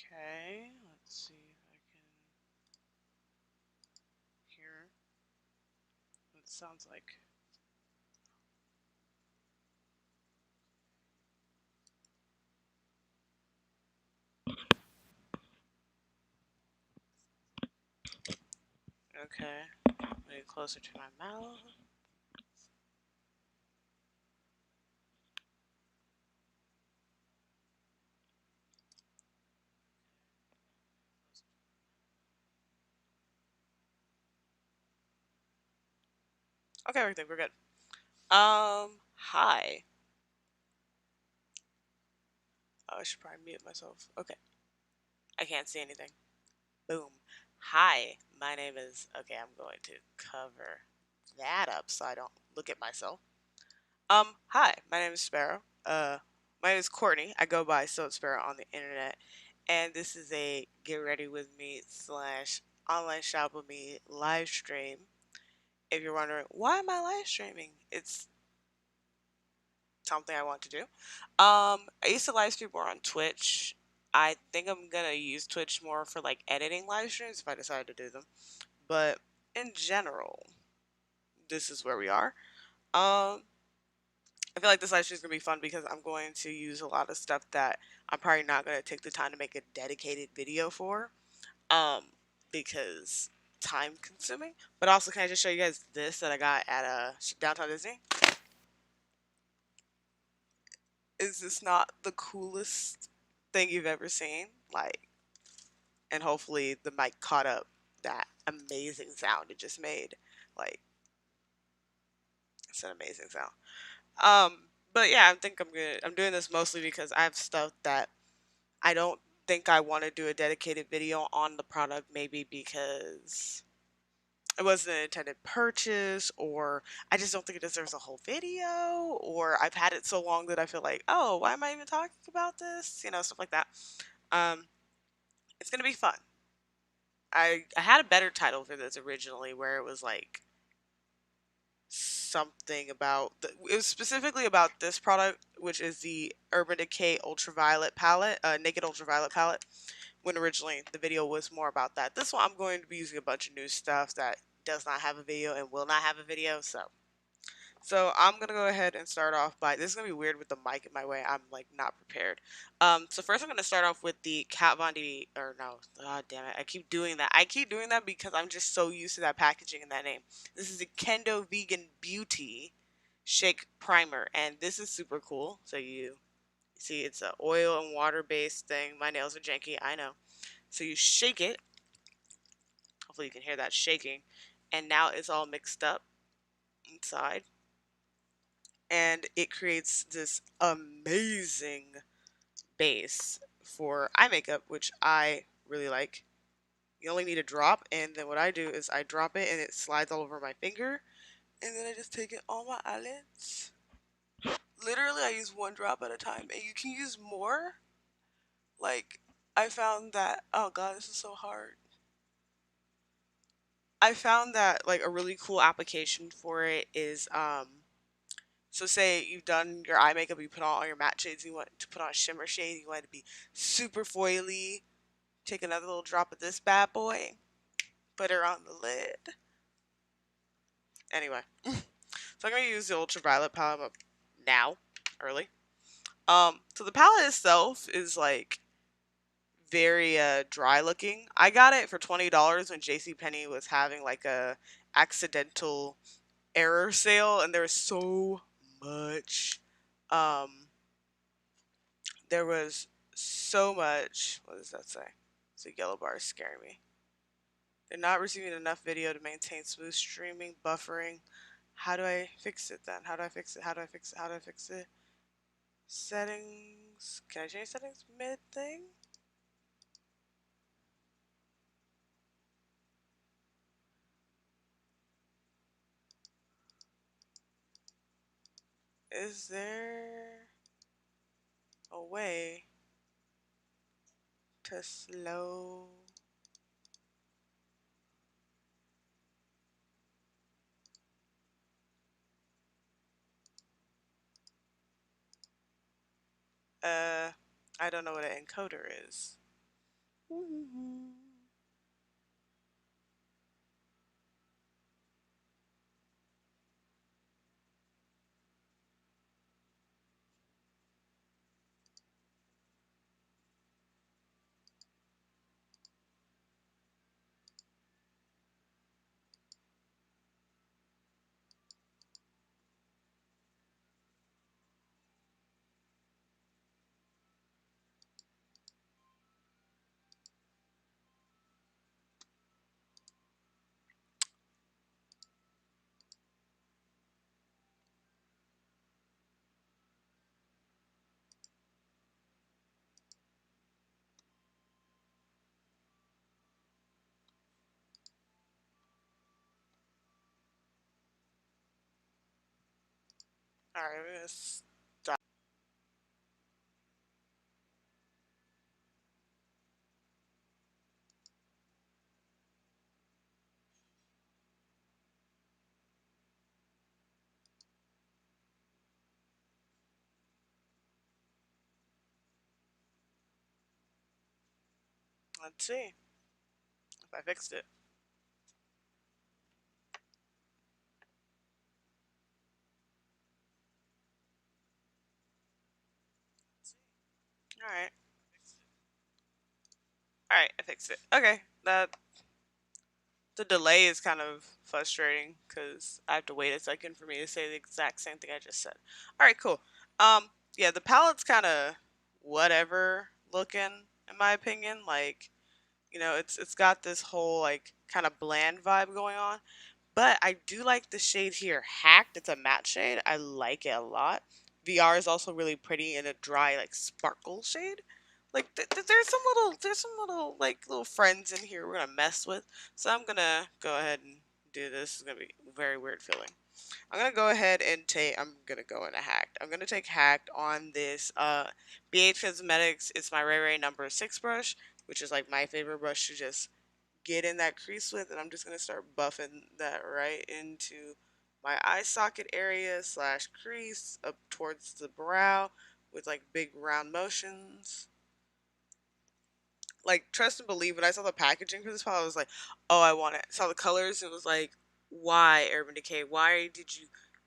Okay, let's see if I can hear what it sounds like. Okay, move it closer to my mouth. Okay, everything, we're good. Hi. Oh, I should probably mute myself. Okay, I can't see anything. Boom. Hi, my name is. Okay, I'm going to cover that up so I don't look at myself. Hi, my name is Sparrow. My name is Courtney. I go by SoIt'sSparrow on the internet, and this is a get ready with me / online shop with me live stream. If you're wondering why am I live streaming, it's something I want to do. I used to live stream more on Twitch. I think I'm gonna use Twitch more for like editing live streams if I decide to do them. But in general, this is where we are. I feel like this live stream is gonna be fun because I'm going to use a lot of stuff that I'm probably not gonna take the time to make a dedicated video for. Um, because time consuming. But also, can I just show you guys this that I got at Downtown Disney? Is this not the coolest thing you've ever seen? Like, and hopefully the mic caught up that amazing sound it just made. Like, it's an amazing sound. But yeah, I think I'm good. I'm doing this mostly because I have stuff that I don't think I want to do a dedicated video on the product, maybe because it wasn't an intended purchase, or I just don't think it deserves a whole video, or I've had it so long that I feel like, oh, why am I even talking about this? You know, stuff like that. Um, it's gonna be fun. I had a better title for this originally, where it was like something about it was specifically about this product, which is the Urban Decay Ultraviolet palette, Naked Ultraviolet palette. When originally the video was more about that. This one I'm going to be using a bunch of new stuff that does not have a video and will not have a video. So I'm gonna go ahead and start off by this is gonna be weird with the mic in my way. I'm like not prepared. So first I'm gonna start off with the Kat Von D or no, god damn it, I keep doing that. I keep doing that because I'm just so used to that packaging and that name. This is a Kendo Vegan Beauty Shake Primer, and this is super cool. So you see, it's a oil and water based thing. My nails are janky, I know. So you shake it. Hopefully you can hear that shaking, and now it's all mixed up inside. And it creates this amazing base for eye makeup, which I really like. You only need a drop, and then what I do is I drop it and it slides all over my finger, and then I just take it on my eyelids. Literally, I use one drop at a time, and you can use more. Like, I found that, oh god, this is so hard. I found that, like, a really cool application for it is, so say you've done your eye makeup, you put on all your matte shades, you want to put on a shimmer shade, you want it to be super foily. Take another little drop of this bad boy, put her on the lid. Anyway, so I'm gonna use the ultraviolet palette now, early. So the palette itself is like very dry looking. I got it for $20 when JCPenney was having like a accidental error sale, and there was so much. Um, there was so much. What does that say? It's a yellow bar scaring me. They're not receiving enough video to maintain smooth streaming, buffering. How do I fix it then? How do I fix it? How do I fix it? How do I fix it? Settings. Can I change settings mid thing? Is there a way to slow? Uh, I don't know what an encoder is. Alright, I'm gonna stop. Let's see if I fixed it. Alright. Alright, I fixed it. Okay, the delay is kind of frustrating because I have to wait a second for me to say the exact same thing I just said. Alright, cool. Yeah, the palette's kind of whatever looking, in my opinion. Like, it's got this whole, like, kind of bland vibe going on. But I do like the shade here, Hacked. It's a matte shade. I like it a lot. VR is also really pretty in a dry, like, sparkle shade. Like, there's some little like little friends in here we're gonna mess with. So I'm gonna go ahead and do this. It's gonna be very weird feeling. I'm gonna go ahead and take. I'm gonna go into Hacked. I'm gonna take Hacked on this BH Cosmetics. It's my Ray Ray number 6 brush, which is like my favorite brush to just get in that crease with, and I'm just going to start buffing that right into my eye socket area slash crease up towards the brow with like big round motions. Like, trust and believe, when I saw the packaging for this palette, I was like, oh, I want it. Saw the colors, and it was like, why, Urban Decay? Why did you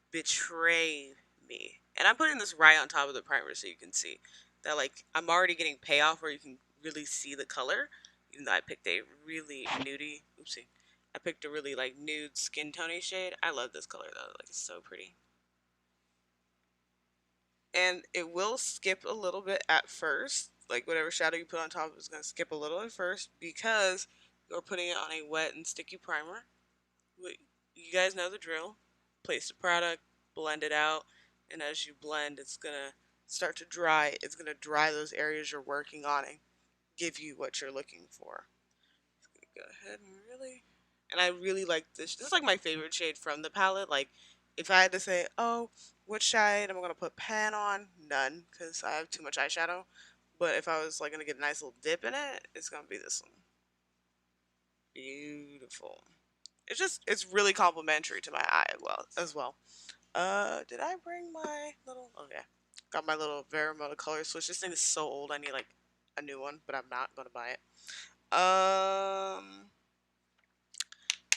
betray me? And I'm putting this right on top of the primer so you can see that, like, I'm already getting payoff where you can really see the color, even though I picked a really nudie, oopsie, I picked a really, like, nude skin tony shade. I love this color, though. Like, it's so pretty. And it will skip a little bit at first. Like, whatever shadow you put on top is going to skip a little at first because you're putting it on a wet and sticky primer. You guys know the drill. Place the product, blend it out, and as you blend, it's going to start to dry. It's going to dry those areas you're working on and give you what you're looking for. Go ahead and really, and I really like this. This is like my favorite shade from the palette. Like, if I had to say, oh, which shade am I gonna put pan on? None, because I have too much eyeshadow. But if I was like gonna get a nice little dip in it, it's gonna be this one. Beautiful. It's really complimentary to my eye as well. Did I bring my little? Oh yeah, got my little Veramoda color switch. This thing is so old. I need like a new one, but I'm not gonna buy it.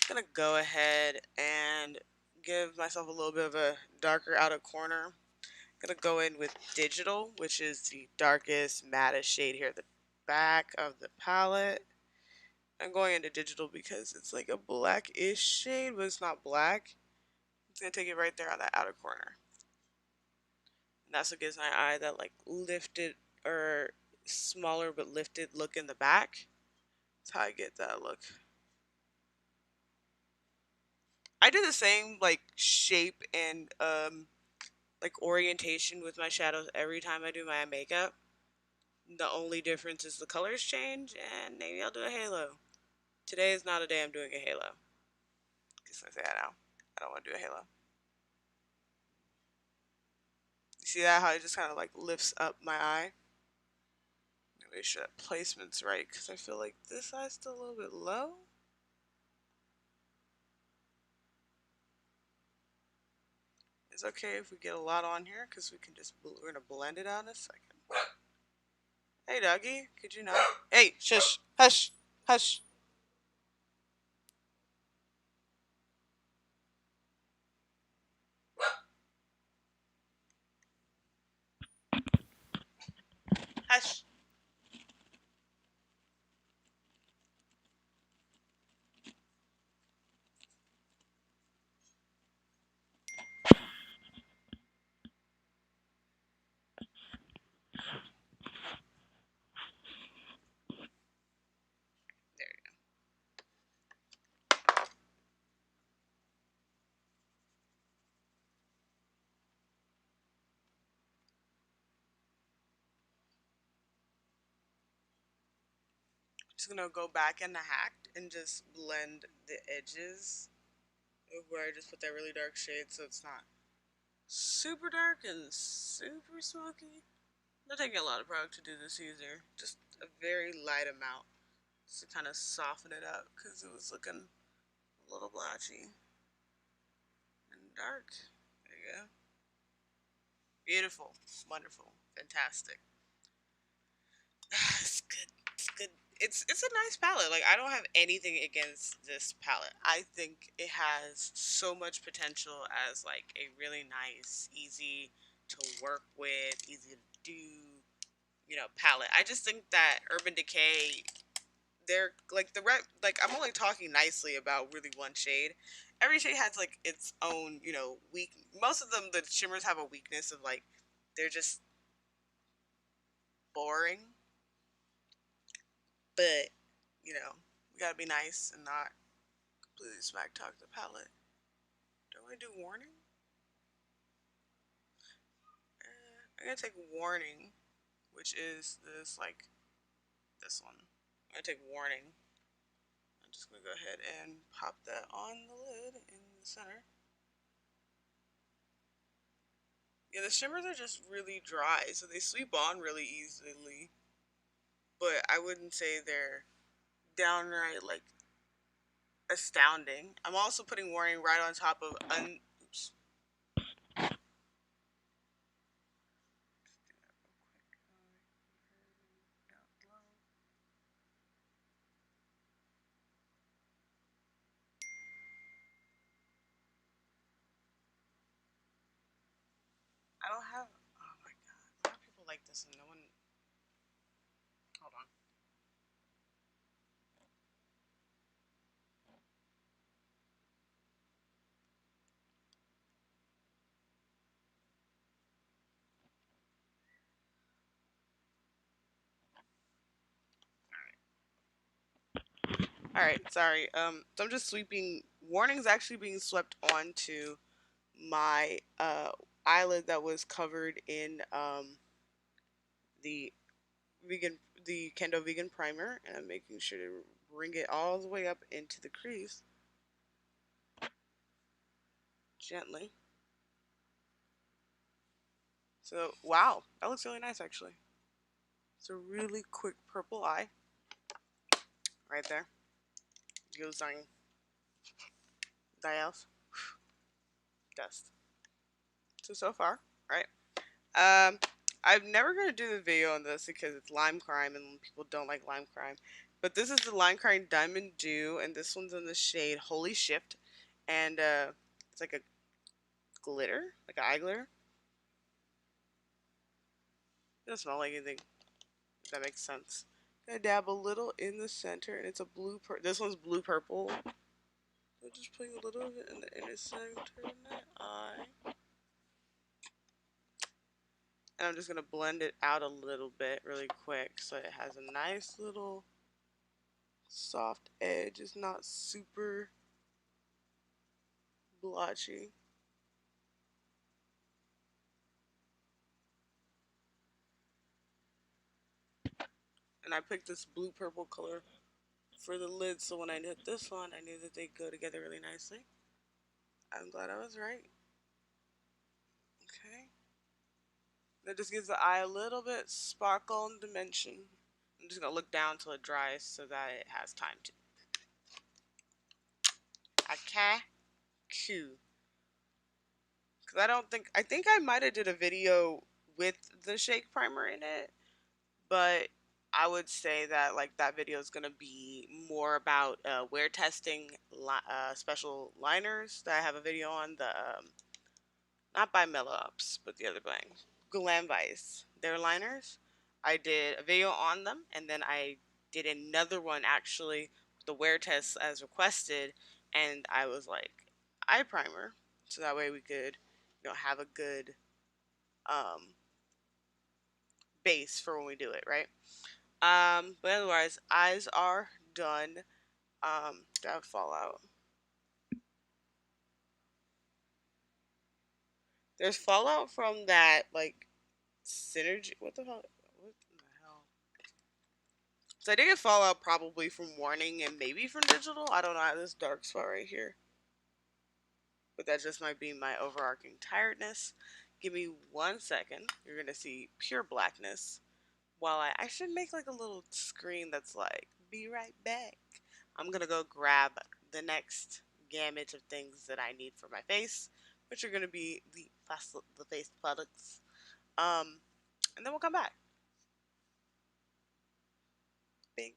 Gonna go ahead and give myself a little bit of a darker outer corner. Gonna go in with Digital, which is the darkest, mattest shade here at the back of the palette. I'm going into Digital because it's like a blackish shade, but it's not black. I'm just gonna take it right there on that outer corner. And that's what gives my eye that like lifted or smaller but lifted look in the back. That's how I get that look. I do the same like shape and like orientation with my shadows every time I do my makeup. The only difference is the colors change, and maybe I'll do a halo. Today is not a day I'm doing a halo. Just gonna say that now. I don't want to do a halo. You see that? How it just kind of like lifts up my eye? Make sure that placement's right, because I feel like this eye's still a little bit low. It's okay if we get a lot on here, because we're gonna blend it out in a second. Hey, doggy, could you not? Hey, shush, hush, hush. Hush. There you go. Just gonna go back in the hacked and just blend the edges of where I just put that really dark shade so it's not super dark and super smoky. I'm not taking a lot of product to do this either. Just a very light amount just to kind of soften it up because it was looking a little blotchy and dark. There you go. Beautiful. Wonderful. Fantastic. It's good. It's good. It's a nice palette. Like I don't have anything against this palette. I think it has so much potential as like a really nice, easy to work with, easy to do, palette. I just think that Urban Decay, they're like like I'm only talking nicely about really one shade. Every shade has like its own, weak. Most of them, the shimmers have a weakness of like they're just boring. But we gotta be nice and not completely smack talk the palette. Don't we do warning? I'm gonna take warning, which is this like this one. I'm gonna take warning. I'm just gonna go ahead and pop that on the lid in the center. Yeah, the shimmers are just really dry, so they sweep on really easily. But I wouldn't say they're downright like astounding. I'm also putting warning right on top of oops. I don't have. Oh my god, a lot of people like this, and no one. Hold on. All right, sorry. So I'm just sweeping. Warning's actually being swept onto my eyelid that was covered in the vegan, the Kendo vegan primer, and I'm making sure to bring it all the way up into the crease gently. So wow, that looks really nice actually. It's a really quick purple eye right there. Using Dial's dust. So far, right? Um, I'm never gonna do the video on this because it's lime crime and people don't like lime crime. But this is the lime crime Diamond Dew, and this one's in the shade Holy Shift, and it's like a glitter, like an eye glitter. It doesn't smell like anything. If that makes sense. Gonna dab a little in the center, and it's a blue. This one's blue purple. So just putting a little of it in the inner center of my eye. And I'm just going to blend it out a little bit really quick so it has a nice little soft edge. It's not super blotchy. And I picked this blue purple color for the lid, so when I did this one, I knew that they'd go together really nicely. I'm glad I was right. Okay. That just gives the eye a little bit sparkle and dimension. I'm just going to look down till it dries so that it has time to. Okay. Cool. Because I think I might have did a video with the shake primer in it, but I would say that like that video is gonna be more about wear testing special liners that I have a video on the not by Mellow Ups but the other brand, Glam Vice. Their liners. I did a video on them, and then I did another one actually with the wear tests as requested, and I was like eye primer, so that way we could have a good um, base for when we do it, right? But otherwise, eyes are done. That fallout. There's fallout from that like synergy. What the hell? What in the hell? So I did get fallout probably from warning and maybe from digital. I don't know. I have this dark spot right here, but that just might be my overarching tiredness. Give me 1 second. You're gonna see pure blackness. While I should make like a little screen that's like, be right back. I'm gonna go grab the next gamut of things that I need for my face, which are gonna be the face products. Um, and then we'll come back. Bink.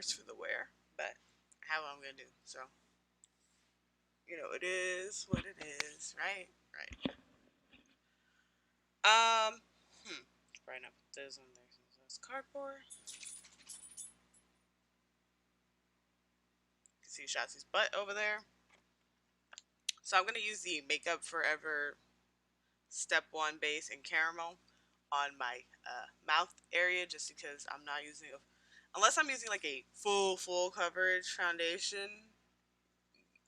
worse for the wear, but I have what I'm gonna do. So, it is what it is, right? Right. Um, Right up this on there. This cardboard. You can see Shotzi's butt over there. So I'm gonna use the Makeup Forever Step 1 base in caramel on my mouth area, just because I'm not using unless I'm using like a full coverage foundation.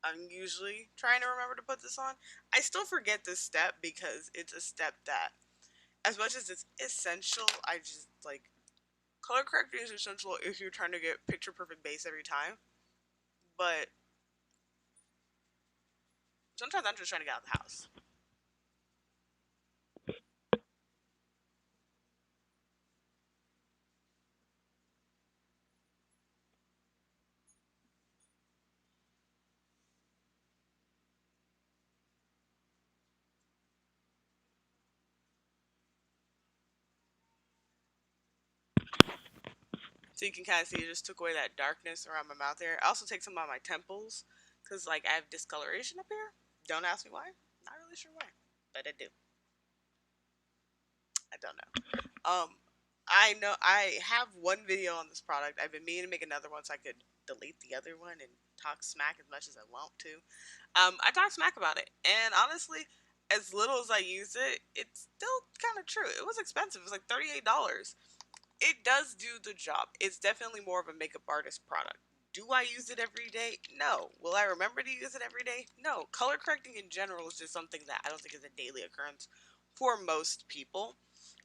I'm usually trying to remember to put this on. I still forget this step because it's a step that, as much as it's essential, I just like color correcting is essential if you're trying to get picture perfect base every time. But sometimes I'm just trying to get out of the house. So you can kind of see it just took away that darkness around my mouth there. I also take some on my temples because like I have discoloration up here. Don't ask me why. Not really sure why, but I do. I don't know. I know I have one video on this product. I've been meaning to make another one so I could delete the other one and talk smack as much as I want to. I talk smack about it, and honestly, as little as I use it, it's still kind of true. It was expensive. It was like $38. It does do the job. It's definitely more of a makeup artist product. Do I use it every day? No. Will I remember to use it every day? No. Color correcting in general is just something that I don't think is a daily occurrence for most people.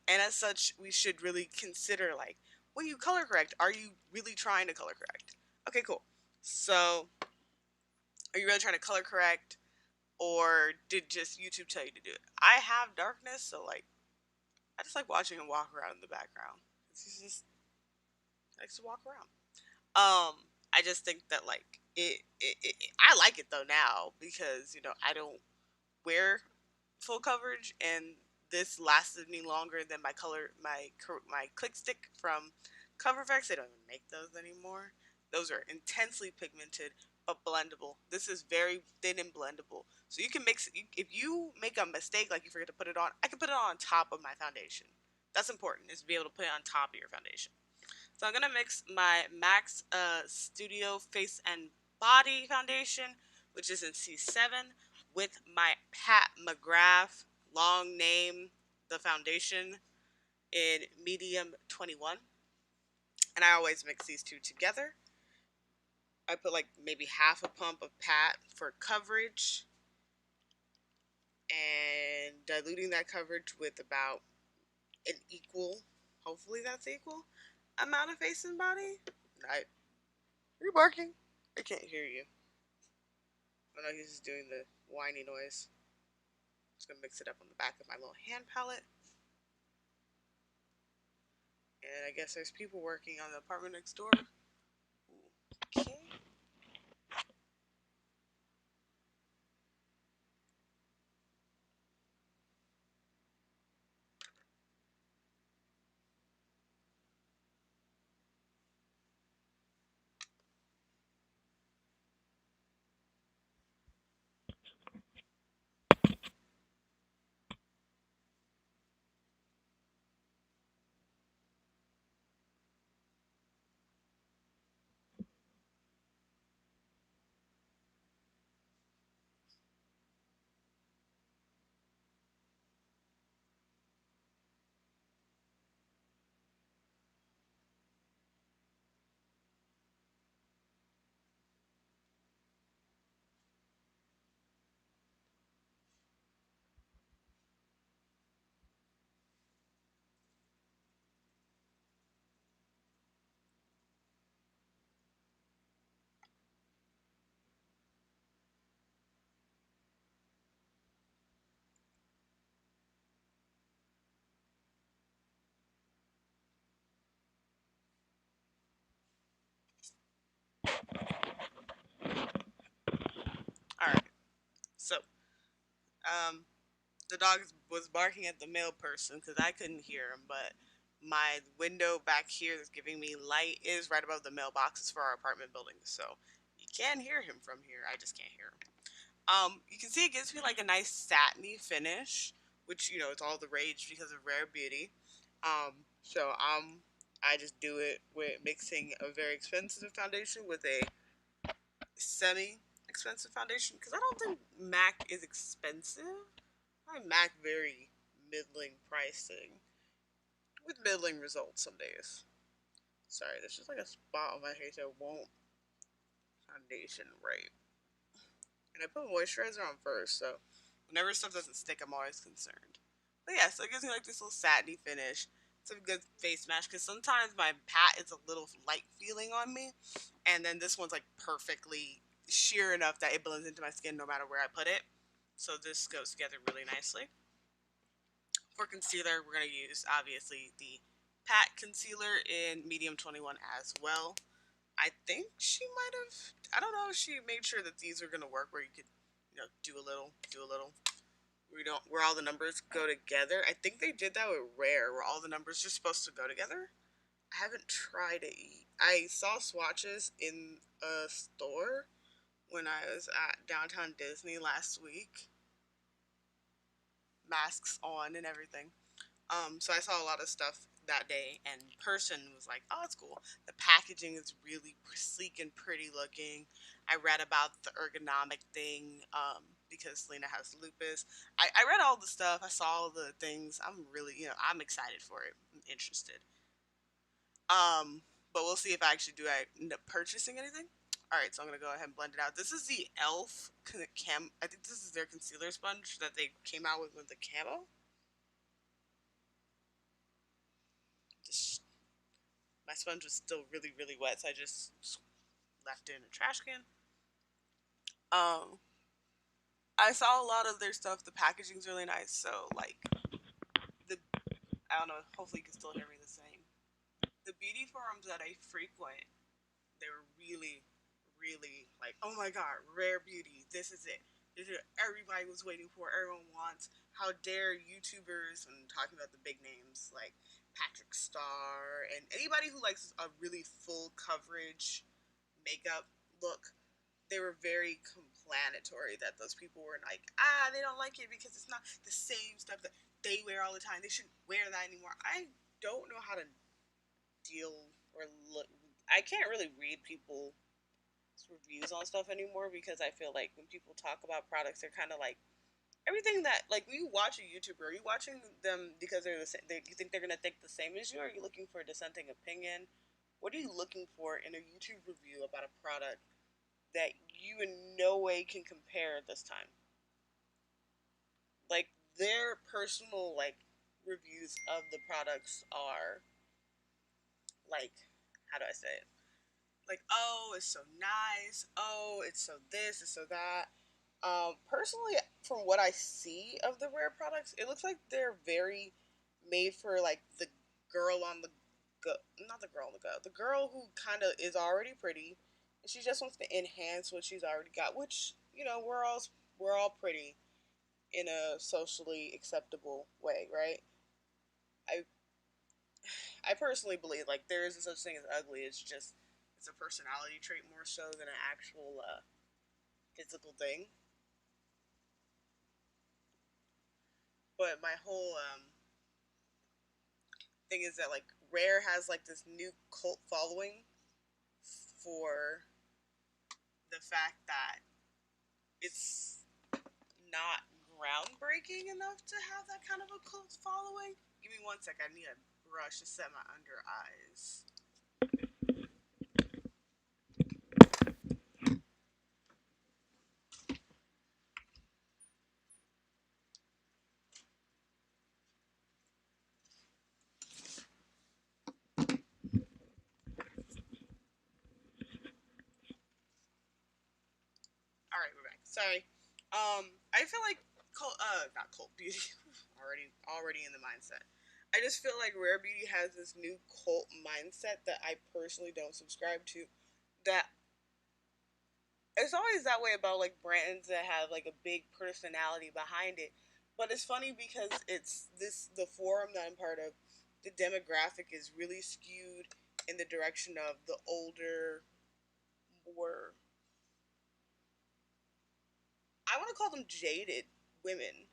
And as such, we should really consider like, when you color correct, are you really trying to color correct? Okay, cool. So, are you really trying to color correct, or did just YouTube tell you to do it? I have darkness, so like, I just like watching him walk around in the background. He just likes to walk around. I just think that like I like it though now because I don't wear full coverage, and this lasted me longer than my click stick from Cover FX. They don't even make those anymore. Those are intensely pigmented but blendable. This is very thin and blendable, so you can mix it. If you make a mistake, like you forget to put it on, I can put it on top of my foundation. That's important, is to be able to put it on top of your foundation. So I'm gonna mix my MAC Studio Face and Body Foundation, which is in C7, with my Pat McGrath, long name, the foundation, in medium 21. And I always mix these two together. I put like maybe half a pump of Pat for coverage, and diluting that coverage with about an equal, hopefully that's equal, amount of face and body. I, are you barking? I can't hear you. Oh no, he's just doing the whiny noise. Just gonna mix it up on the back of my little hand palette. And I guess there's people working on the apartment next door. Okay. Alright. So, um, the dog was barking at the mail person because I couldn't hear him, but My window back here that's giving me light is right above the mailboxes for our apartment building, so you can hear him from here. I just can't hear him. You can see it gives me like a nice satiny finish, which it's all the rage because of Rare Beauty. I just do it with mixing a very expensive foundation with a semi-expensive foundation because I don't think MAC is expensive. I find MAC very middling pricing with middling results some days. Sorry, there's just like a spot on my face that won't foundation right. And I put moisturizer on first, so whenever stuff doesn't stick, I'm always concerned. But yeah, so it gives me like this little satiny finish. It's a good face mask because sometimes my pat is a little light feeling on me, and then this one's like perfectly sheer enough that it blends into my skin no matter where I put it. So this goes together really nicely. For concealer, we're going to use obviously the pat concealer in medium 21 as well. I think she might have. I don't know if she made sure that these are gonna work where you could, do a little, do a little. Where all the numbers go together. I think they did that with Rare, where all the numbers are supposed to go together. I haven't tried it. I saw swatches in a store when I was at downtown Disney last week. Masks on and everything. So I saw a lot of stuff that day, and person was like, "Oh, it's cool. The packaging is really sleek and pretty looking." I read about the ergonomic thing because Selena has lupus. I read all the stuff. I saw all the things. I'm really, I'm excited for it. I'm interested. But we'll see if I actually do I end up purchasing anything. All right, so I'm gonna go ahead and blend it out. This is the Elf Cam. I think this is their concealer sponge that they came out with the camo. Just my sponge was still really, really wet, so I just left it in a trash can. Um, I saw a lot of their stuff. The packaging's really nice, so like the I don't know. Hopefully, you can still hear me the same. The beauty forums that I frequent, they were really, really like, oh my god, Rare Beauty. This is it. This is what everybody was waiting for. Everyone wants. How dare YouTubers and talking about the big names like Patrick Starr and anybody who likes a really full coverage makeup look, they were very complainatory that those people were like, they don't like it because it's not the same stuff that they wear all the time. They shouldn't wear that anymore. I don't know how to deal or look. I can't really read people's reviews on stuff anymore because I feel like when people talk about products, they're kind of like everything that like when you watch a YouTuber, are you watching them because they're the same? You think they're gonna think the same as you? Or are you looking for a dissenting opinion? What are you looking for in a YouTube review about a product that you in no way can compare this time? Like their personal like reviews of the products are like, how do I say it? Like, oh, it's so nice. Oh, it's so this, it's so that. Personally, from what I see of the Rare products, it looks like they're very made for like the girl on the go, not the girl on the go, the girl who kind of is already pretty, and she just wants to enhance what she's already got. Which we're all pretty in a socially acceptable way, right? I I personally believe like there isn't such thing as ugly. It's a personality trait more so than an actual physical thing. But my whole thing is that like Rare has like this new cult following for the fact that it's not groundbreaking enough to have that kind of a cult following. Give me one sec. I need a brush to set my under eyes. All right, we're back. Sorry. I feel like not cult beauty. already in the mindset. I just feel like Rare Beauty has this new cult mindset that I personally don't subscribe to. That it's always that way about like brands that have like a big personality behind it. But it's funny because it's the forum that I'm part of. the demographic is really skewed in the direction of the older, more, I want to call them jaded women.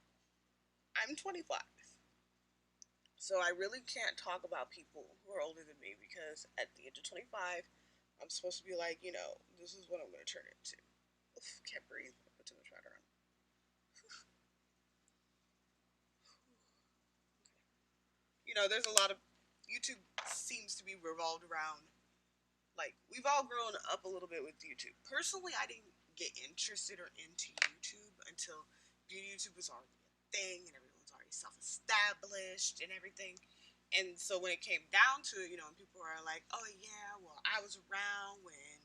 I'm 25. So I really can't talk about people who are older than me because at the age of 25, I'm supposed to be like, this is what I'm going to turn into. Oof, can't breathe. I put too much water on. There's a lot of YouTube seems to be revolved around, like, we've all grown up a little bit with YouTube. Personally, I didn't get interested or into YouTube until YouTube was already a thing and everyone's already self-established and everything. And so when it came down to it, and people are like, oh yeah, well, I was around when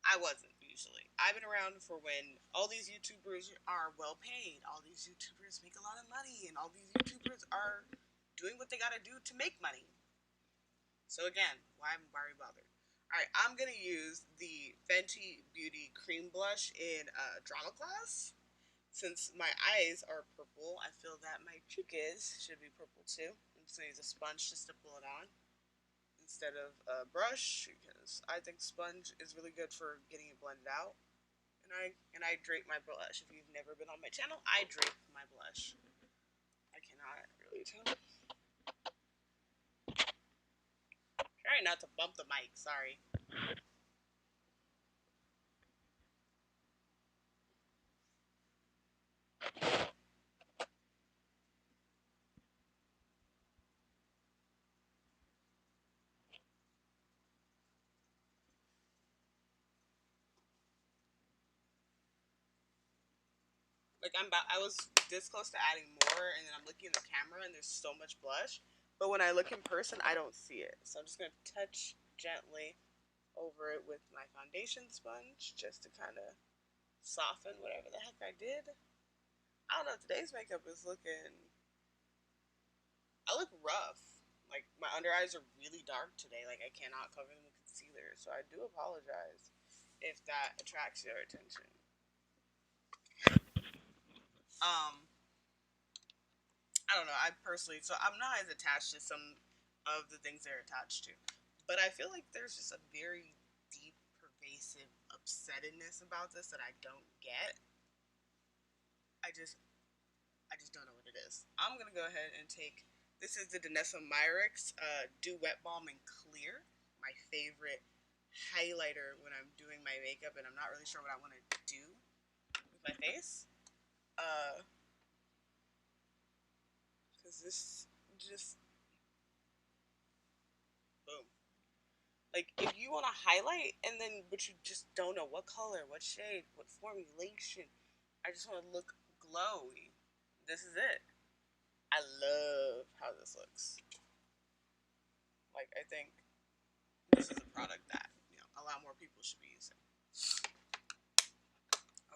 I wasn't usually. I've been around for when all these YouTubers are well paid, all these YouTubers make a lot of money, and all these YouTubers are doing what they gotta do to make money. So again, why am I bothered? Alright, I'm gonna use the Fenty Beauty Cream Blush in Drama Class. Since my eyes are purple, I feel that my cheekers should be purple too. I'm just gonna use a sponge just to pull it on instead of a brush because I think sponge is really good for getting it blended out. And I drape my blush. If you've never been on my channel, I drape my blush. I cannot really tell. Try not to bump the mic. Sorry. Like I was this close to adding more, and then I'm looking at the camera, and there's so much blush. But when I look in person, I don't see it. So I'm just gonna touch gently over it with my foundation sponge, just to kind of soften whatever the heck I did. I don't know. Today's makeup is looking. I look rough. Like my under eyes are really dark today. Like I cannot cover them with concealer, so I do apologize if that attracts your attention. Um, I don't know. I personally, so I'm not as attached to some of the things they're attached to, but I feel like there's just a very deep, pervasive upsetness about this that I don't get. I just, I just don't know what it is. I'm gonna go ahead and take. This is the Danessa Myricks Dew Wet Balm in Clear, my favorite highlighter when I'm doing my makeup and I'm not really sure what I want to do with my face. Because this just boom. Like if you want to highlight and then but you just don't know what color, what shade, what formulation. I just want to look glowy. This is it. I love how this looks. Like I think this is a product that a lot more people should be using.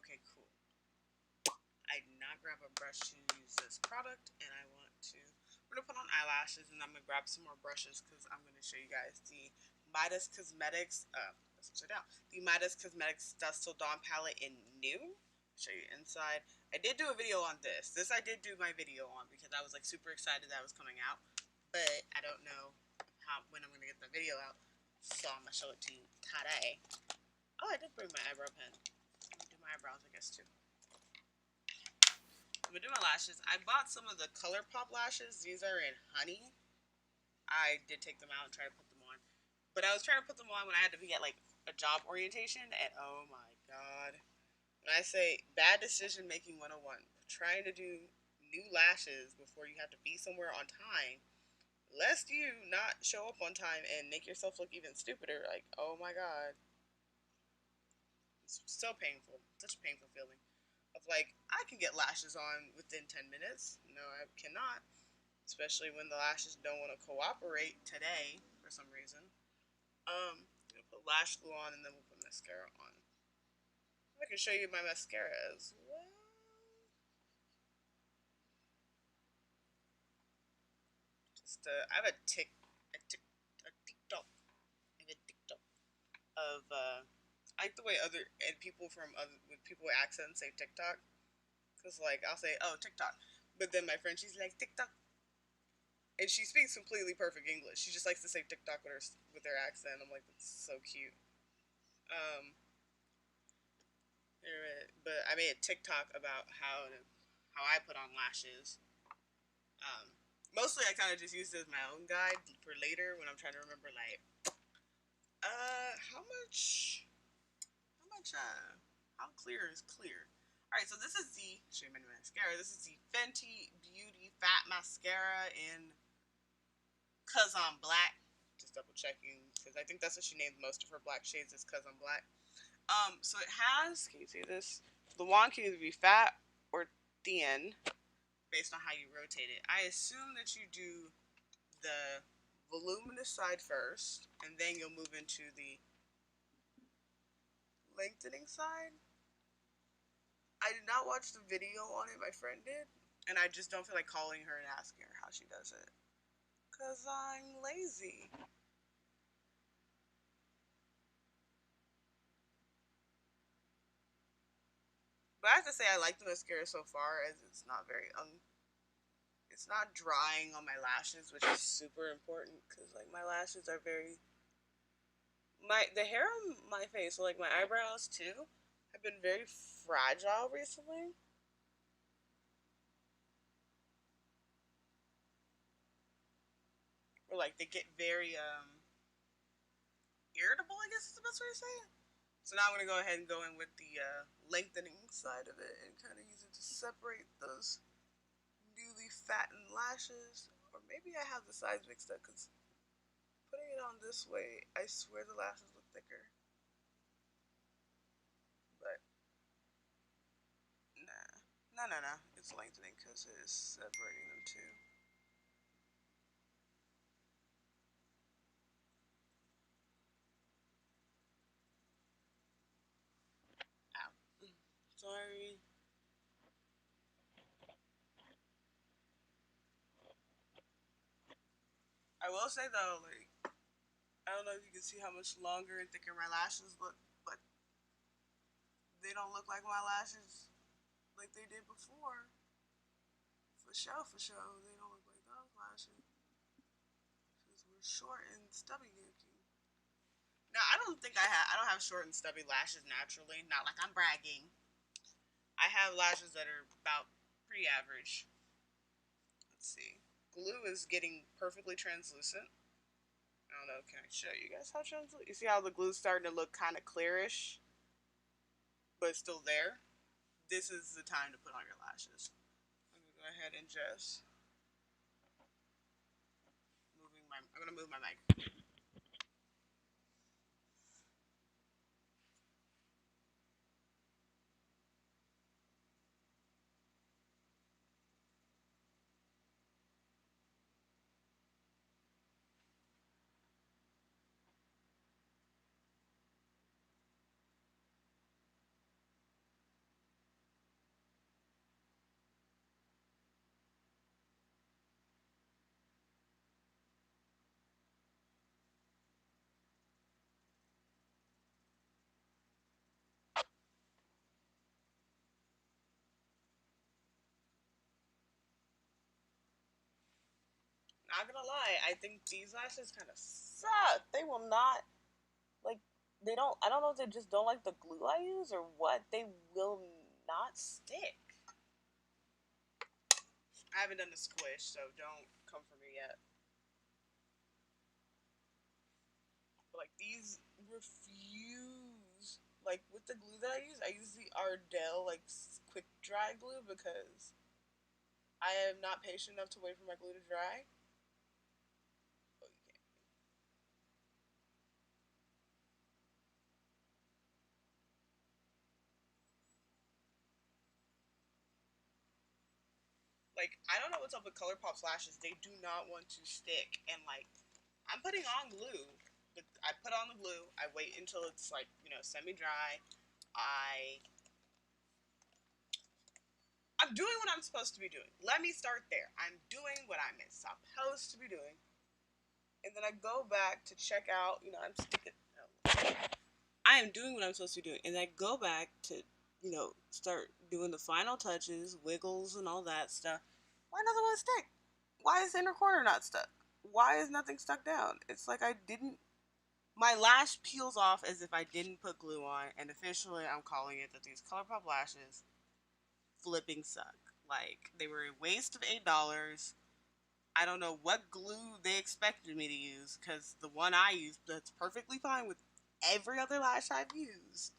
Okay, cool. I did not grab a brush to use this product, and I want to. I'm gonna put on eyelashes, and I'm gonna grab some more brushes because I'm gonna show you guys the Midas Cosmetics. That's upside down. The Midas Cosmetics Dust Till Dawn palette in New. Show you inside. I did do a video on this. This I did do my video on because I was like super excited that it was coming out, but I don't know when I'm gonna get the video out. So I'm gonna show it to you today. Oh, I did bring my eyebrow pen. I'm gonna do my eyebrows, I guess too. I'm gonna do my lashes. I bought some of the ColourPop lashes. These are in honey. I did take them out and try to put them on. But I was trying to put them on when I had to be at like a job orientation, and oh my god. When I say bad decision making 101, trying to do new lashes before you have to be somewhere on time, lest you not show up on time and make yourself look even stupider. Like, oh my god. It's so painful. Such a painful feeling. Of like, I can get lashes on within 10 minutes. No, I cannot. Especially when the lashes don't want to cooperate today for some reason. I'm gonna put lash glue on and then we'll put mascara on. I can show you my mascara as well. Just I have a TikTok. I have a TikTok of I like the way other and people from other with people with accents say TikTok. Cause like I'll say, oh TikTok, but then my friend she's like TikTok. And she speaks completely perfect English. She just likes to say TikTok with her accent. I'm like, that's so cute. Um, but I made a TikTok about how I put on lashes. Um, Mostly I kind of just used it as my own guide for later when I'm trying to remember like, how much, how much, how clear is clear? All right, so this is the show you my mascara. This is the Fenty Beauty Fat Mascara in Cause I'm Black. Just double checking because I think that's what she named most of her black shades is Cause I'm Black. So it has. Can you see this? The wand can either be fat or thin based on how you rotate it. I assume that you do the voluminous side first, and then you'll move into the lengthening side. I did not watch the video on it. My friend did, and I just don't feel like calling her and asking her how she does it because I'm lazy. But I have to say I like the mascara so far, as it's not very it's not drying on my lashes, which is super important because like my lashes are very the hair on my face, so like my eyebrows too, have been very fragile recently. Or like they get very irritable, I guess is the best way to say it. So now I'm gonna go ahead and go in with the lengthening side of it and kind of use it to separate those newly fattened lashes. Or maybe I have the sides mixed up because putting it on this way, I swear the lashes look thicker. But nah, no. It's lengthening because it is separating them too. Ow. Sorry. I will say though, like I don't know if you can see how much longer and thicker my lashes look, but they don't look like my lashes like they did before. For sure, they don't look like those lashes because we're short and stubby looking. Now I don't have short and stubby lashes naturally. Not like I'm bragging. I have lashes that are about pretty average. Let's see. Glue is getting perfectly translucent. I don't know. Can I show you guys how translucent? You see how the glue's starting to look kind of clearish, but it's still there. This is the time to put on your lashes. I'm gonna go ahead and just I'm gonna move my mic. Not gonna lie, I think these lashes kind of suck. They will not like. They don't. I don't know if they just don't like the glue I use or what. They will not stick. I haven't done the squish, so don't come for me yet. But like these refuse. Like with the glue that I use the Ardell like quick dry glue because I am not patient enough to wait for my glue to dry. Oh, you can't. Like I don't know what's up with ColourPop's lashes. They do not want to stick, and like I'm putting on glue. But I put on the glue. I wait until it's like semi-dry. I I'm doing what I'm supposed to be doing. Let me start there. I'm doing what I'm supposed to be doing, and then I go back to check out. I'm sticking. I am doing what I'm supposed to be doing, and I go back to start doing the final touches, wiggles, and all that stuff. Why doesn't want to stick? Why is the inner corner not stuck? Why is nothing stuck down? It's like I didn't. My lash peels off as if I didn't put glue on, and officially I'm calling it that these ColourPop lashes flipping suck. Like, they were a waste of $8. I don't know what glue they expected me to use, because the one I used that's perfectly fine with every other lash I've used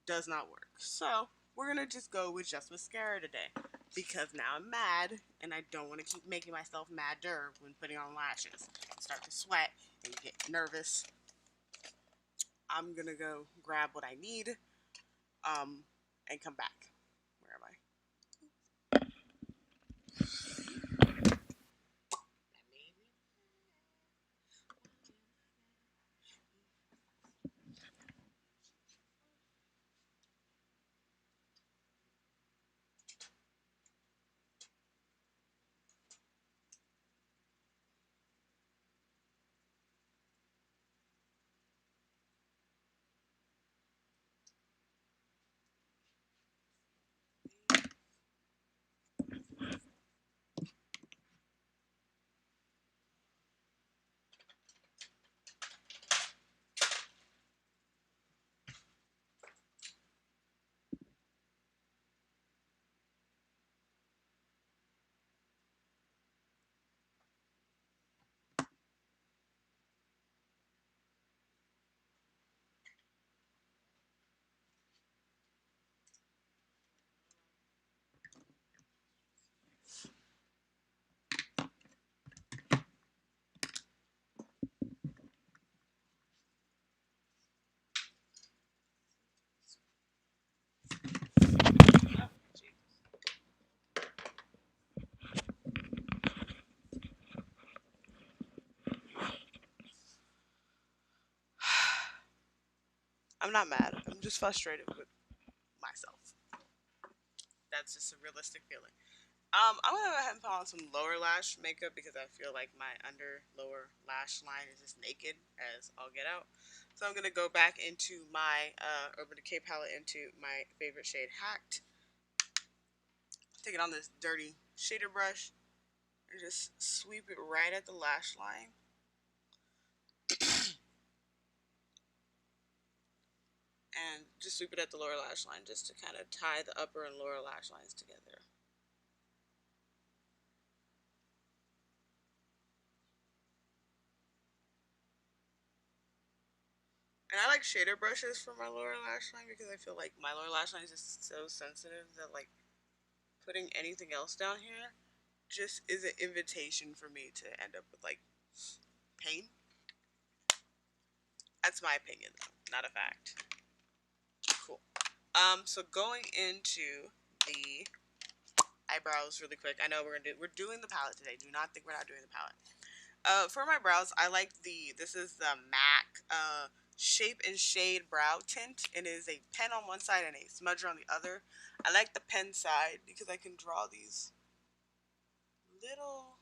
does not work. So we're gonna just go with just mascara today, because now I'm mad and I don't want to keep making myself madder when putting on lashes. I start to sweat and get nervous. I'm gonna go grab what I need, and come back. Where am I? I'm not mad. I'm just frustrated with myself. That's just a realistic feeling. I'm gonna go ahead and put on some lower lash makeup because I feel like my under lower lash line is just naked as all get out. So I'm gonna go back into my Urban Decay palette, into my favorite shade, Hacked. Take it on this dirty shader brush and just sweep it right at the lash line. And just sweep it at the lower lash line just to kind of tie the upper and lower lash lines together. And I like shader brushes for my lower lash line because I feel like my lower lash line is just so sensitive that, like, putting anything else down here just is an invitation for me to end up with, like, pain. That's my opinion, though, not a fact. Cool. So going into the eyebrows really quick. I know we're doing the palette today. Do not think we're not doing the palette. For my brows, I like this is the MAC Shape and Shade Brow Tint. It is a pen on one side and a smudger on the other. I like the pen side because I can draw these little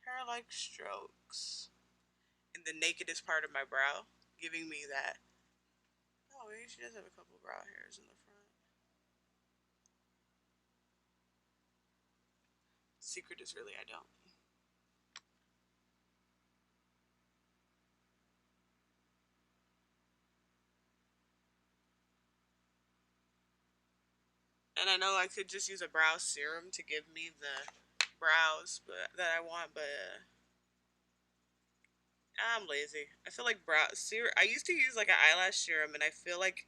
hair-like strokes in the nakedest part of my brow, giving me that. Oh, maybe she does have a couple brow hairs in the front. Secret is really I don't. And I know I could just use a brow serum to give me the brows that I want, but I'm lazy. I feel like brow serum. I used to use like an eyelash serum, and I feel like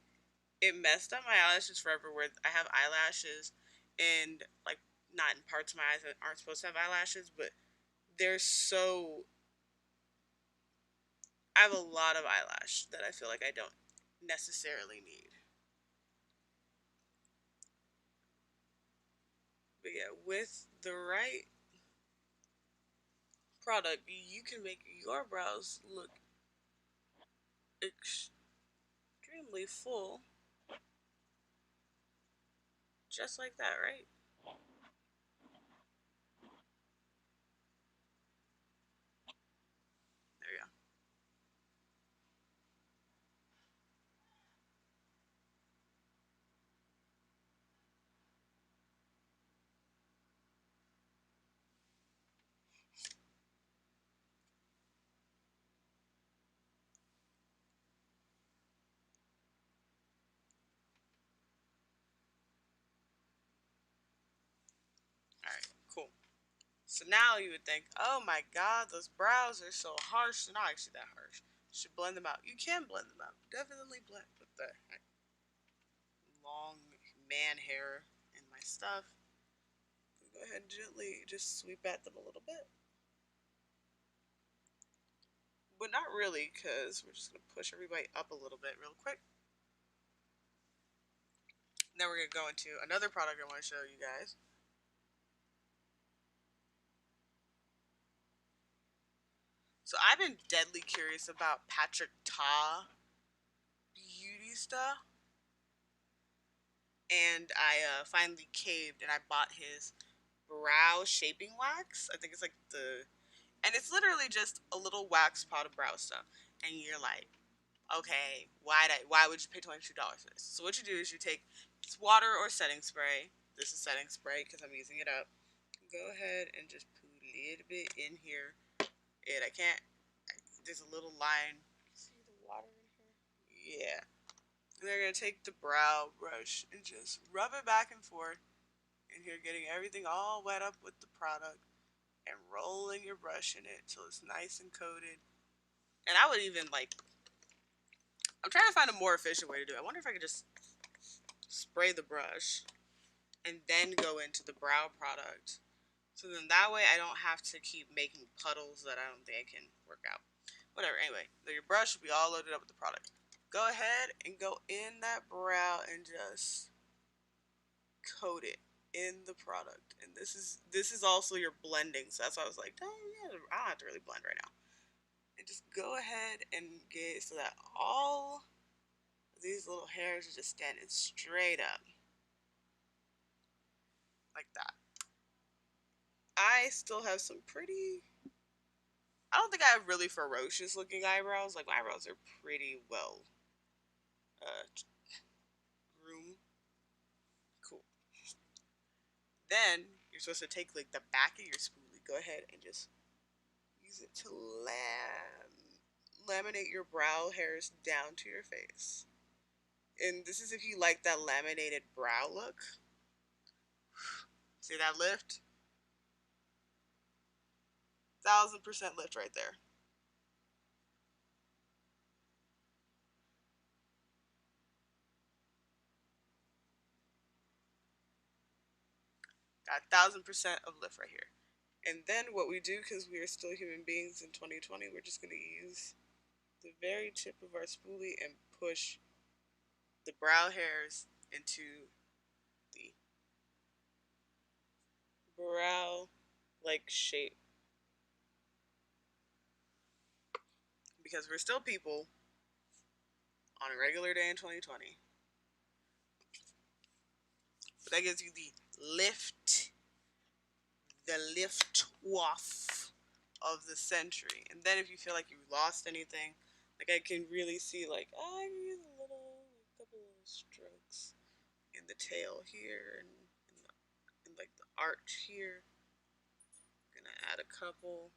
it messed up my eyelashes forever. Where I have eyelashes, and like not in parts of my eyes that aren't supposed to have eyelashes, but they're so. I have a lot of eyelash that I feel like I don't necessarily need. But yeah, with the right product, you can make your brows look extremely full, just like that, right? There you go. So now you would think, oh my god, those brows are so harsh. They're not actually that harsh. You should blend them out. You can blend them out. Definitely blend. What the heck? Long man hair in my stuff. Go ahead and gently just sweep at them a little bit. But not really, because we're just going to push everybody up a little bit real quick. Then we're going to go into another product I want to show you guys. So I've been deadly curious about Patrick Ta beauty stuff. And I finally caved and I bought his brow shaping wax. I think it's like and it's literally just a little wax pot of brow stuff. And you're like, okay, why would you pay $22 for this? So what you do is you take it's water or setting spray. This is setting spray because I'm using it up. Go ahead and just put a little bit in here. And there's a little line. See the water in here? Yeah. And they're going to take the brow brush and just rub it back and forth. And you're getting everything all wet up with the product. And rolling your brush in it till it's nice and coated. And I would even I'm trying to find a more efficient way to do it. I wonder if I could just spray the brush and then go into the brow product. So then that way I don't have to keep making puddles that I don't think I can work out. Whatever, anyway, your brush will be all loaded up with the product. Go ahead and go in that brow and just coat it in the product. And this is also your blending, so that's why I was like, oh yeah, I don't have to really blend right now. And just go ahead and get it so that all these little hairs are just standing straight up. Like that. I still have some I don't think I have really ferocious looking eyebrows. Like, my eyebrows are pretty well groomed. Cool. Then, you're supposed to take, like, the back of your spoolie. Go ahead and just use it to laminate your brow hairs down to your face. And this is if you like that laminated brow look. See that lift? 1000% lift right there. Got 1000% of lift right here. And then what we do, because we are still human beings in 2020, we're just going to use the very tip of our spoolie and push the brow hairs into the brow like shape. Because we're still people on a regular day in 2020. But that gives you the lift off of the century. And then if you feel like you've lost anything, like I can really see like, I can use a couple little strokes in the tail here and like the arch here. I'm gonna add a couple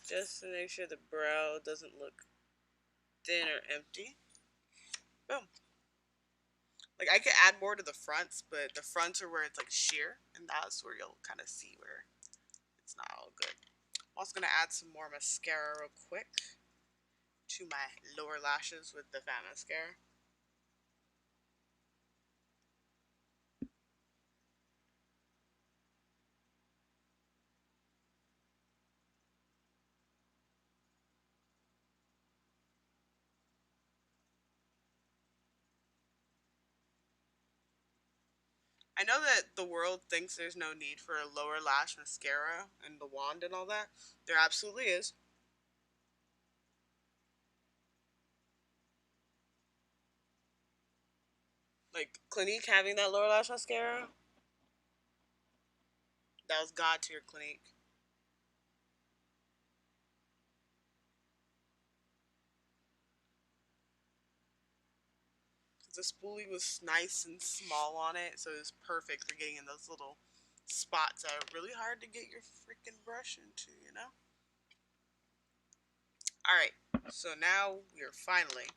just to make sure the brow doesn't look thin or empty. Boom. Like I could add more to the fronts, but the fronts are where it's like sheer, and that's where you'll kind of see where it's not all good. I'm also gonna add some more mascara real quick to my lower lashes with the fat mascara. I know that the world thinks there's no need for a lower lash mascara and the wand and all that. There absolutely is. Like Clinique having that lower lash mascara, that was God tier Clinique. The spoolie was nice and small on it, so it was perfect for getting in those little spots that are really hard to get your freaking brush into, you know? Alright, so now we are finally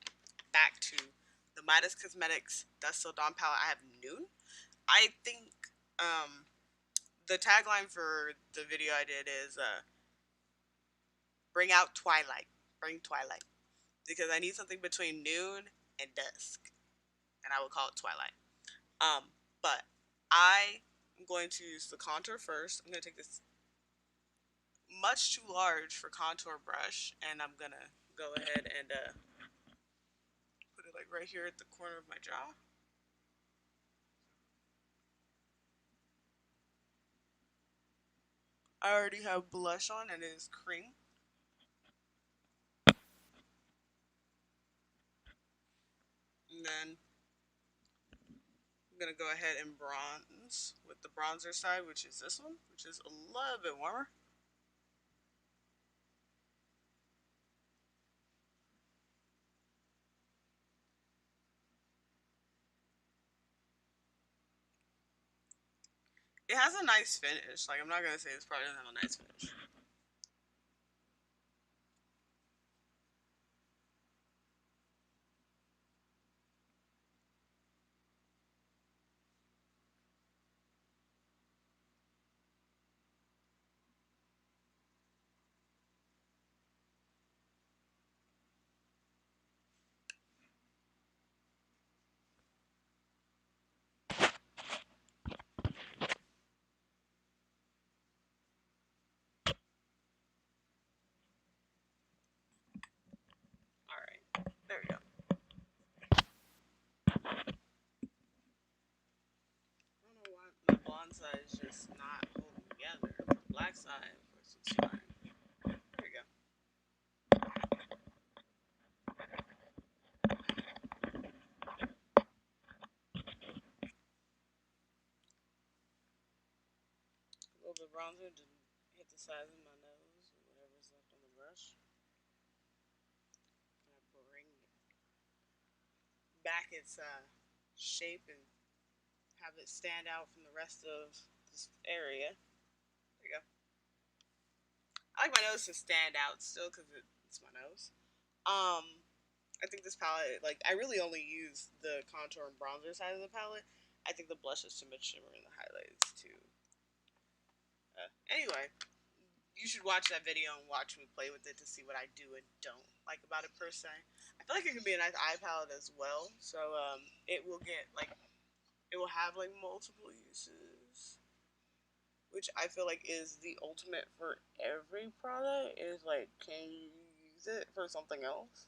back to the Midas Cosmetics Dust Till Dawn palette. I have Noon. I think the tagline for the video I did is "Bring out twilight, bring twilight," because I need something between noon and dusk, and I would call it twilight. But I am going to use the contour first. I'm going to take this much too large for contour brush, and I'm gonna go ahead and put it like right here at the corner of my jaw. I already have blush on, and it is cream. And then I'm gonna go ahead and bronze with the bronzer side, which is this one, which is a little bit warmer. It has a nice finish. Like, I'm not gonna say this product doesn't have a nice finish. All right, there we go. I don't know why the blonde side is just not holding together. The black side, of course, it's fine. There we go. A little bit of bronzer to hit the sides of my nose or whatever's left on the brush. And I bring back its shape and have it stand out from the rest of this area. There you go. I like my nose to stand out still because it's my nose. Um, I think this palette, like, I really only use the contour and bronzer side of the palette. I think the blush is too much shimmer and the highlights too. Anyway, you should watch that video and watch me play with it to see what I do and don't like about it per se. I feel like it can be a nice eye palette as well. So it will get like it will have like multiple uses, which I feel like is the ultimate for every product. Is like, can you use it for something else?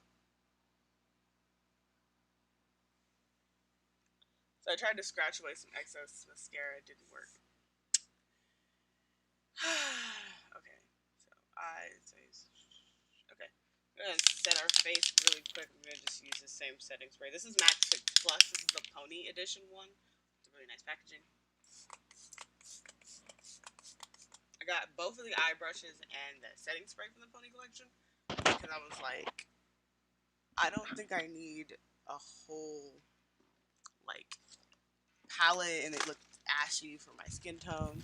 So I tried to scratch away some excess mascara. It didn't work. Okay, so eyes. Okay, we're gonna set our face really quick. I'm gonna just use the same setting spray. This is Max Fix Plus. This is the Pony Edition one. It's a really nice packaging. I got both of the eye brushes and the setting spray from the Pony collection because I was like, I don't think I need a whole like palette and it looked ashy for my skin tone.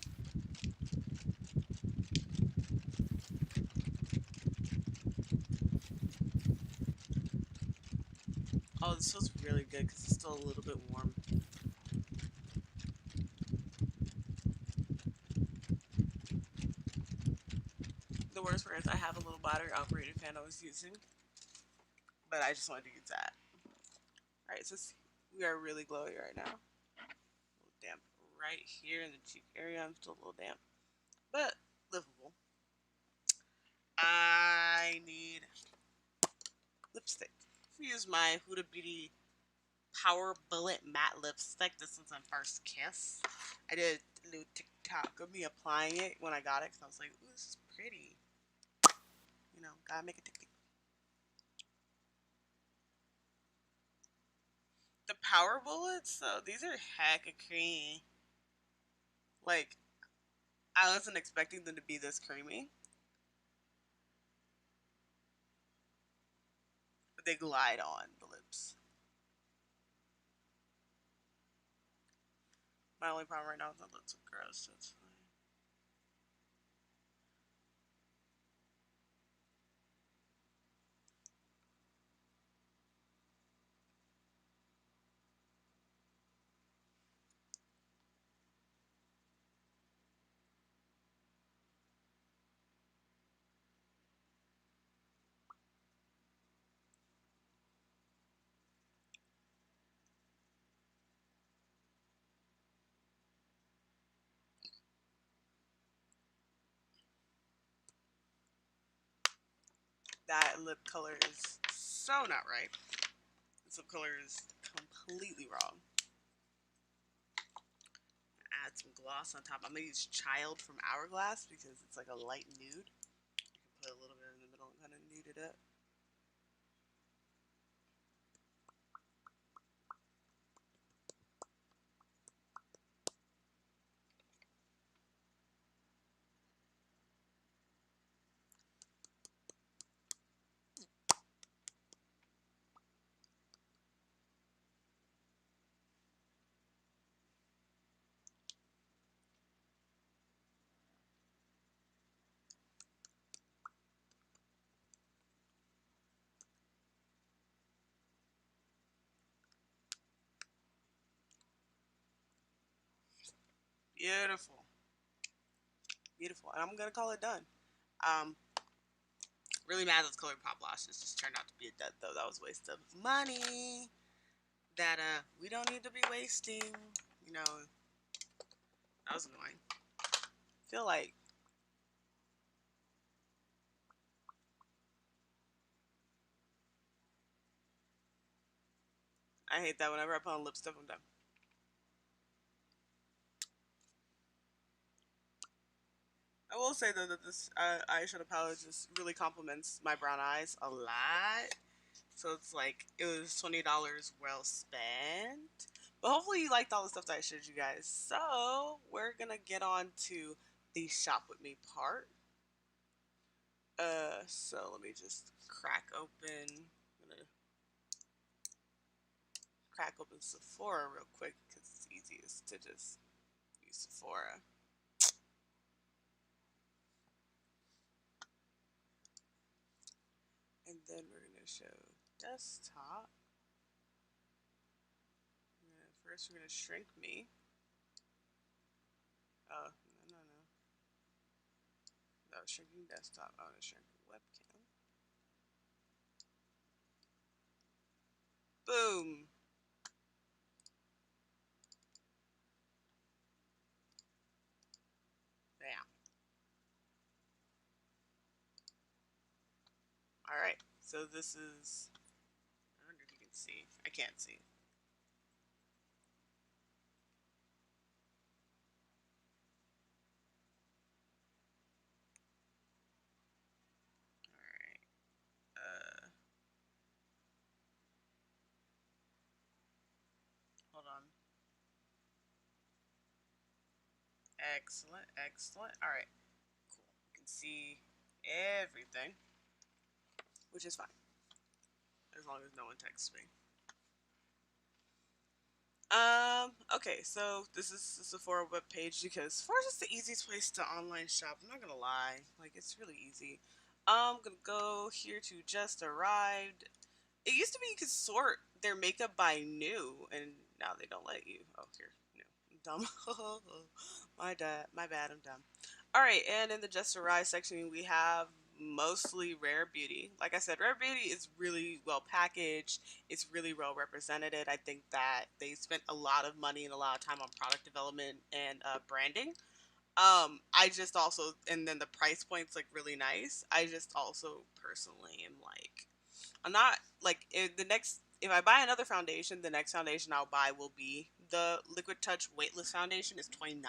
Oh, this feels really good because it's still a little bit warm. The worst part is I have a little battery operated fan I was using, but I just wanted to use that. Alright, so we are really glowy right now. A little damp right here in the cheek area. I'm still a little damp, but livable. I need lipstick. I use my Huda Beauty Power Bullet Matte Lipstick. This one's on First Kiss. I did a new TikTok of me applying it when I got it because I was like, ooh, this is pretty. You know, gotta make it TikTok. The Power Bullets, so these are hecka creamy. Like, I wasn't expecting them to be this creamy, but they glide on the lips. My only problem right now is the lips are gross, so it's fine. that lip color is so not right. This lip color is completely wrong. Add some gloss on top. I'm gonna use Child from Hourglass because it's like a light nude. You can put a little bit in the middle and kind of nude it up. Beautiful. Beautiful. And I'm gonna call it done. Um, really mad those colored pop lashes just turned out to be a dud though. That was a waste of money. That we don't need to be wasting. You know, that was annoying. I feel like I hate that whenever I put on lipstick, I'm done. I will say though that this eyeshadow palette just really complements my brown eyes a lot. So it's like it was $20 well spent. But hopefully you liked all the stuff that I showed you guys. So we're gonna get on to the shop with me part. So let me just I'm gonna crack open Sephora real quick because it's easiest to just use Sephora. And then we're gonna show desktop. First we're gonna shrink me. Oh, no, no, no. No, shrinking desktop. I want to shrink webcam. Boom. Bam. Alright, so this is, I wonder if you can see. I can't see. Alright, hold on. Excellent, excellent. Alright, cool. You can see everything, which is fine, as long as no one texts me. Okay, so this is the Sephora web page because Sephora's just the easiest place to online shop. I'm not gonna lie, like it's really easy. I'm gonna go here to just arrived. It used to be you could sort their makeup by new, and now they don't let you. Oh, here, new. I'm dumb. My bad. I'm dumb. All right, and in the just arrived section, we have mostly Rare Beauty. Like I said, Rare Beauty is really well packaged. It's really well represented. I think that they spent a lot of money and a lot of time on product development and branding. I just also, and then the price point's like really nice. I just also personally am like, I'm not like if I buy another foundation, the next foundation I'll buy will be the Liquid Touch Weightless Foundation. It's $29,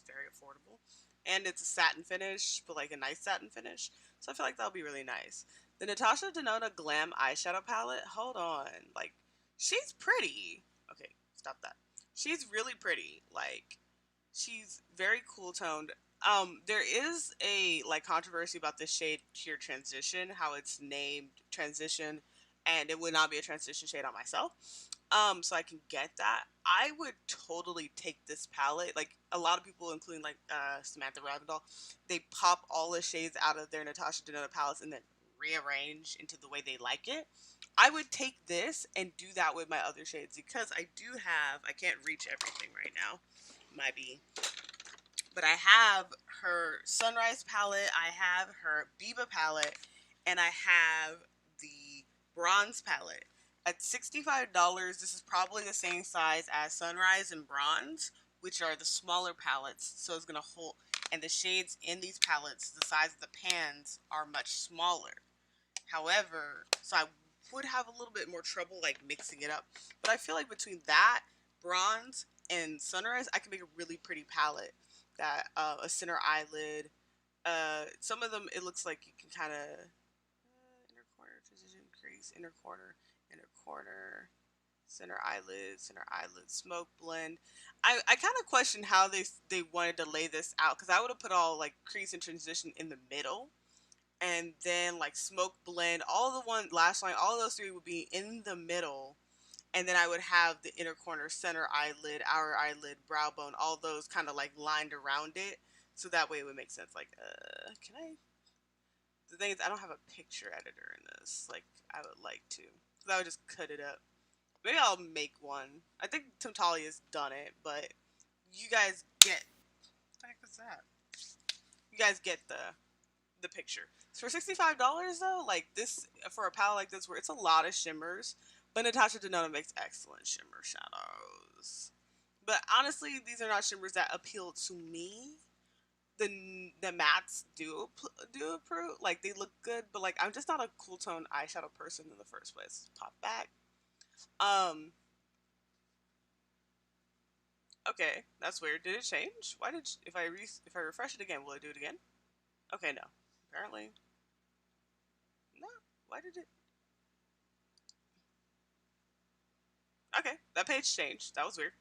very affordable, and it's a satin finish, but like a nice satin finish. So I feel like that'll be really nice. The Natasha Denona Glam Eyeshadow Palette. Hold on, like she's pretty. Okay, stop that. She's really pretty. Like she's very cool toned. There is a like controversy about this shade Pure Transition, how it's named Transition, and it would not be a transition shade on myself. So I can get that. I would totally take this palette. Like a lot of people, including like Samantha Ravendall, they pop all the shades out of their Natasha Denona palettes and then rearrange into the way they like it. I would take this and do that with my other shades because I do have. I can't reach everything right now. Might be, but I have her Sunrise palette, I have her Biba palette, and I have the Bronze palette. At $65, this is probably the same size as Sunrise and Bronze, which are the smaller palettes. So it's going to hold, and the shades in these palettes, the size of the pans are much smaller. However, so I would have a little bit more trouble like mixing it up. But I feel like between that, bronze, and sunrise, I can make a really pretty palette. That a center eyelid. Some of them it looks like you can kind of inner corner, transition, crease, inner corner, center eyelid, smoke blend. I kind of question how they wanted to lay this out because I would have put all like crease and transition in the middle, and then like smoke blend, all the one lash line, all those three would be in the middle, and then I would have the inner corner, center eyelid, outer eyelid, brow bone, all those kind of like lined around it, so that way it would make sense. Like, can I? The thing is, I don't have a picture editor in this. Like, I would like to, because I would just cut it up. Maybe I'll make one. I think Tim Tolly has done it, but you guys get. What the heck is that? You guys get the picture. So for $65 though, like this for a palette like this where it's a lot of shimmers, but Natasha Denando makes excellent shimmer shadows. But honestly, these are not shimmers that appeal to me. The mattes do approve. Like they look good, but like I'm just not a cool tone eyeshadow person in the first place. Pop back. Okay, that's weird. Did it change? Why did if I refresh it again, will it do it again? Okay, no. Apparently, no. Why did it? Okay, that page changed. That was weird.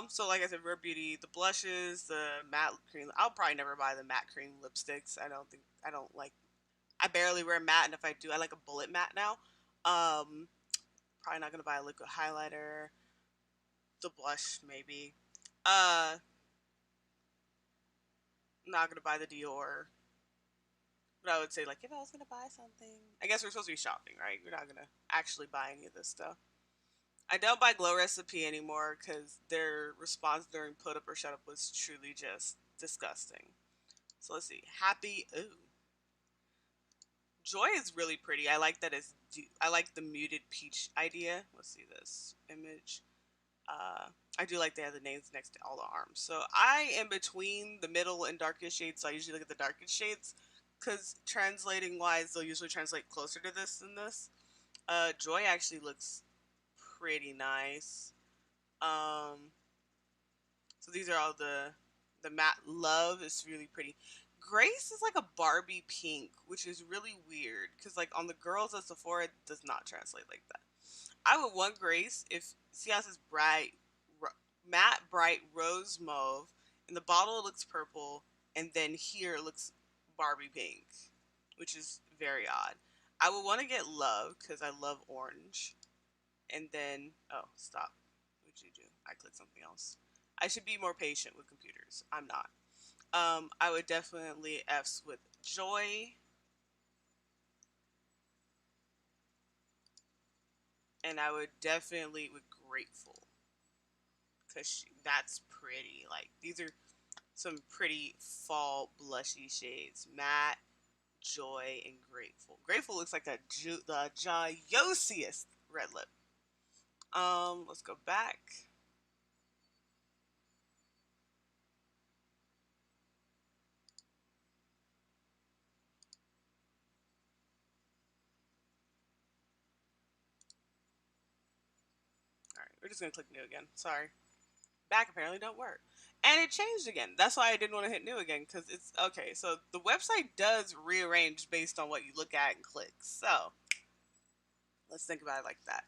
So like I said, Rare Beauty, the blushes, the matte cream. I'll probably never buy the matte cream lipsticks. I don't like. I barely wear matte, and if I do, I like a bullet matte now. Probably not gonna buy a liquid highlighter. The blush maybe. Not gonna buy the Dior. But I would say like if I was gonna buy something, I guess we're supposed to be shopping, right? We're not gonna actually buy any of this stuff. I don't buy Glow Recipe anymore because their response during Put Up or Shut Up was truly just disgusting. So let's see. Happy. Ooh. Joy is really pretty. I like that it's. I like the muted peach idea. Let's see this image. Uh, I do like they have the names next to all the arms. So I am between the middle and darkest shades. So I usually look at the darkest shades because translating wise, they'll usually translate closer to this than this. Joy actually looks pretty nice. Um, so these are all the matte love is really pretty. Grace is like a Barbie pink, which is really weird because like on the girls at Sephora it does not translate like that. I would want Grace if see how it says matte bright rose mauve. In the bottle it looks purple, and then here it looks Barbie pink, which is very odd. I would want to get love because I love orange. And then, oh, stop. What did you do? I clicked something else. I should be more patient with computers. I'm not. I would definitely F's with Joy. And I would definitely with Grateful. Because that's pretty. Like, these are some pretty fall blushy shades. Matte, Joy, and Grateful. Grateful looks like the giosiest red lip. Let's go back. Alright, we're just gonna click new again. Sorry. Back apparently don't work. And it changed again. That's why I didn't want to hit new again, because it's okay. So the website does rearrange based on what you look at and click. So let's think about it like that.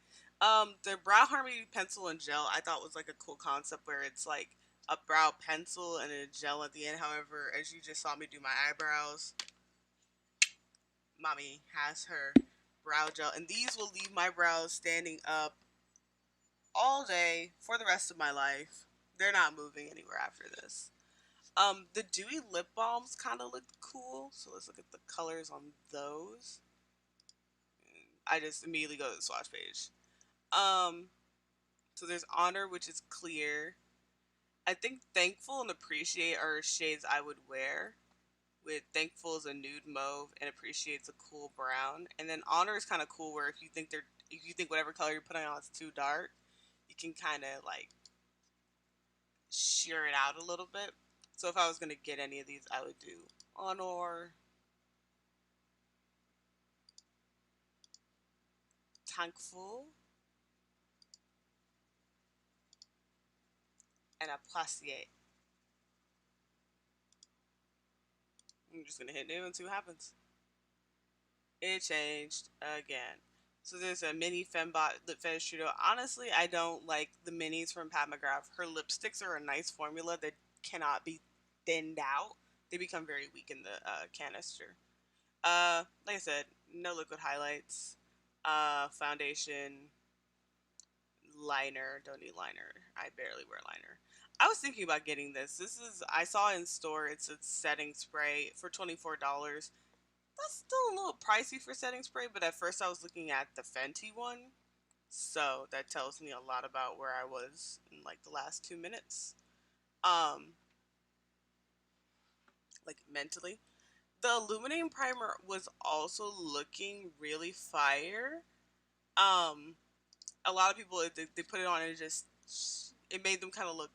The Brow Harmony pencil and gel I thought was like a cool concept where it's like a brow pencil and a gel at the end. However, as you just saw me do my eyebrows, mommy has her brow gel, and these will leave my brows standing up all day for the rest of my life. They're not moving anywhere after this. The Dewy Lip Balms kind of looked cool, so let's look at the colors on those. I just immediately go to the swatch page. So there's Honor, which is clear. I think Thankful and Appreciate are shades I would wear. With Thankful is a nude mauve and Appreciate's a cool brown. And then Honor is kind of cool where if you think whatever color you're putting on is too dark, you can kind of like sheer it out a little bit. So if I was gonna get any of these, I would do Honor, tankful and appreciate. I'm just gonna hit new and see what happens. It changed again. So there's a mini Fembot Lip Fetish Trio. Honestly, I don't like the minis from Pat McGrath. Her lipsticks are a nice formula that cannot be thinned out. They become very weak in the canister. Like I said, no liquid highlights. Foundation, liner. Don't need liner. I barely wear liner. I was thinking about getting this. I saw in store. It's a setting spray for $24. That's still a little pricey for setting spray, but at first I was looking at the Fenty one. So that tells me a lot about where I was in like the last 2 minutes. Um, like mentally. The Illuminating Primer was also looking really fire. Um, a lot of people they put it on and it made them kind of look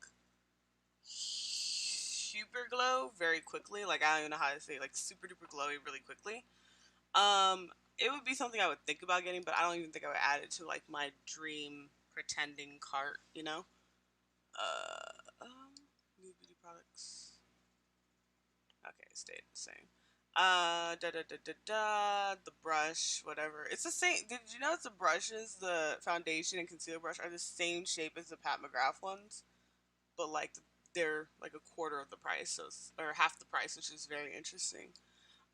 super glow very quickly. Like I don't even know how to say it, like super duper glowy really quickly. It would be something I would think about getting, but I don't even think I would add it to like my dream pretending cart. You know. New beauty products. Okay, it stayed the same. Da da da da da. The brush, whatever. It's the same. Did you know the brushes, the foundation and concealer brush, are the same shape as the Pat McGrath ones, but like they're like a quarter of the price, or half the price, which is very interesting.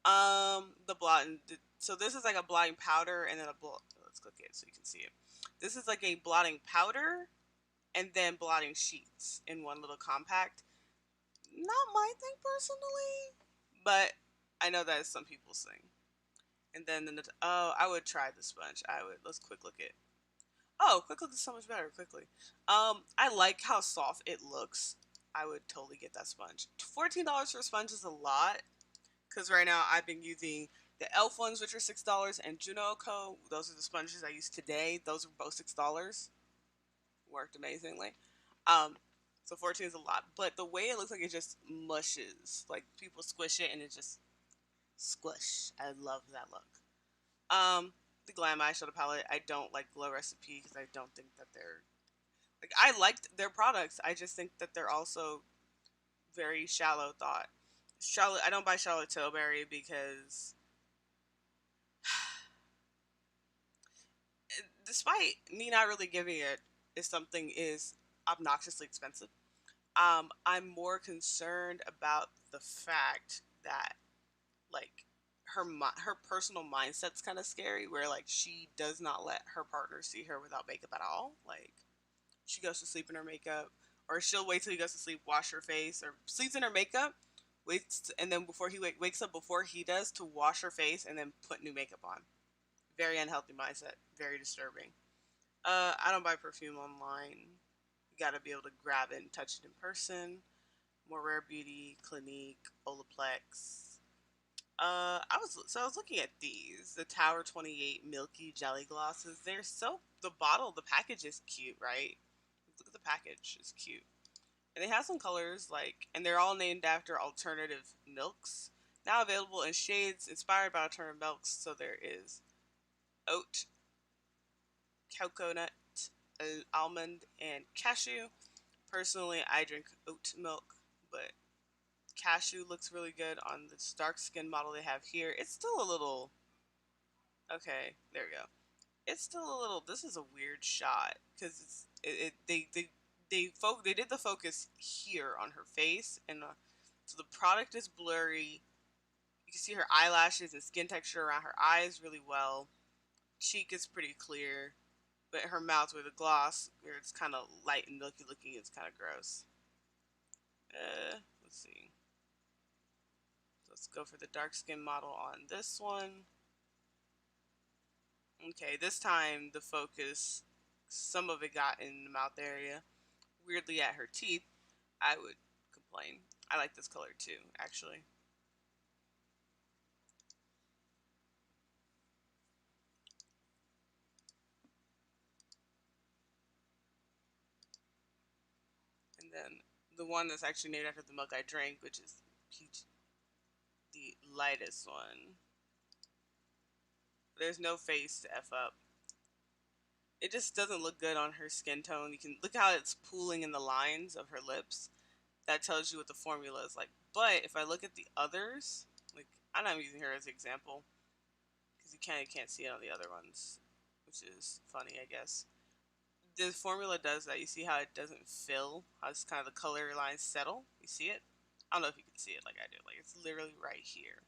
The blotting. So this is like a blotting powder, and then let's click it so you can see it. This is like a blotting powder, and then blotting sheets in one little compact. Not my thing personally, but I know that is some people's thing. And then I would try the sponge. Let's quick look it. Oh, quick look is so much better. Quickly, I like how soft it looks. I would totally get that sponge. $14 for a sponge is a lot, because right now I've been using the Elf ones, which are $6, and Juno Co. Those are the sponges I used today. Those are both $6. Worked amazingly. Um, so 14 is a lot, but the way it looks like it just mushes. Like people squish it and it just squish. I love that look. The Glam Eyeshadow Palette. I don't like Glow Recipe because I don't think that they're like I liked their products. I just think that they're also very shallow thought. Charlotte. I don't buy Charlotte Tilbury because despite me not really giving it if something is obnoxiously expensive, I'm more concerned about the fact that like her personal mindset's kind of scary, where like she does not let her partner see her without makeup at all. Like she goes to sleep in her makeup, or she'll wait till he goes to sleep, wash her face, or sleeps in her makeup, waits, and then before he wakes up before he does to wash her face and then put new makeup on. Very unhealthy mindset. Very disturbing. I don't buy perfume online. You gotta be able to grab it and touch it in person. More Rare Beauty, Clinique, Olaplex. I was looking at these, the Tower 28 Milky Jelly Glosses. The bottle, the package is cute, right? Look at the package, it's cute. And they have some colors and they're all named after alternative milks. Now available in shades inspired by alternative milks. So there is oat, coconut, almond, and cashew. Personally, I drink oat milk, but cashew looks really good on this dark skin model they have here. It's still a little. Okay, there we go. It's still a little. This is a weird shot because they did the focus here on her face, and so the product is blurry. You can see her eyelashes and skin texture around her eyes really well. Cheek is pretty clear, but her mouth with a gloss where it's kind of light and milky looking is kind of gross. Let's see. Let's go for the dark skin model on this one. Okay, this time the focus, some of it got in the mouth area. Weirdly at her teeth, I would complain. I like this color too, actually. And then the one that's actually named after the milk I drank, which is peach, the lightest one. There's no face to F up. It just doesn't look good on her skin tone. You can look how it's pooling in the lines of her lips. That tells you what the formula is like. But if I look at the others, like I'm not using her as an example because you can't see it on the other ones, which is funny, I guess. The formula does that. You see how it doesn't fill, how it's kind of the color lines settle. You see it? I don't know if you can see it like I do. Like it's literally right here.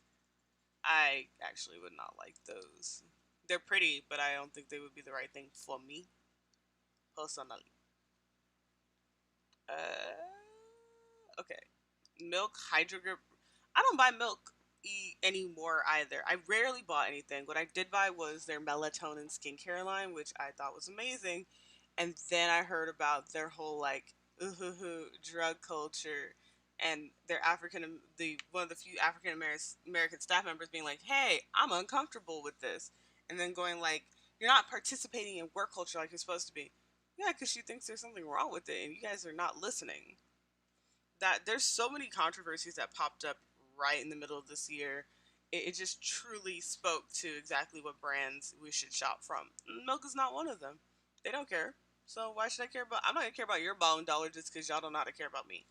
I actually would not like those. They're pretty, but I don't think they would be the right thing for me personally. Okay. Milk Hydro Grip. I don't buy Milk anymore either. I rarely bought anything. What I did buy was their melatonin skincare line, which I thought was amazing. And then I heard about their whole like drug culture and their the one of the few African American staff members being like, "Hey, I'm uncomfortable with this," and then going like, "You're not participating in work culture like you're supposed to be." Yeah, because she thinks there's something wrong with it, and you guys are not listening. That there's so many controversies that popped up right in the middle of this year. It just truly spoke to exactly what brands we should shop from. Milk is not one of them. They don't care. So why should I care about? I'm not gonna care about your bottom dollar just because y'all don't know how to care about me.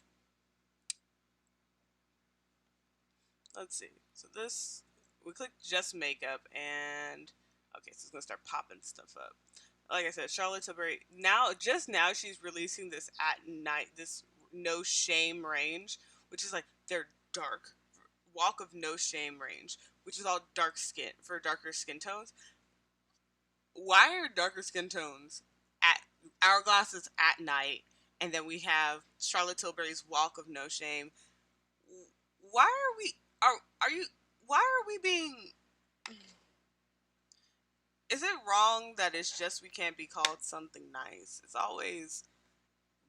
Let's see. So this we clicked just makeup and okay, so it's gonna start popping stuff up. Like I said, Charlotte Tilbury. Now she's releasing this at night, this no shame range, which is like their dark walk of no shame range, which is all dark skin for darker skin tones. Why are darker skin tones at Hourglass is at night, and then we have Charlotte Tilbury's walk of no shame. Why are we are you? Why are we being? Is it wrong that it's just we can't be called something nice? It's always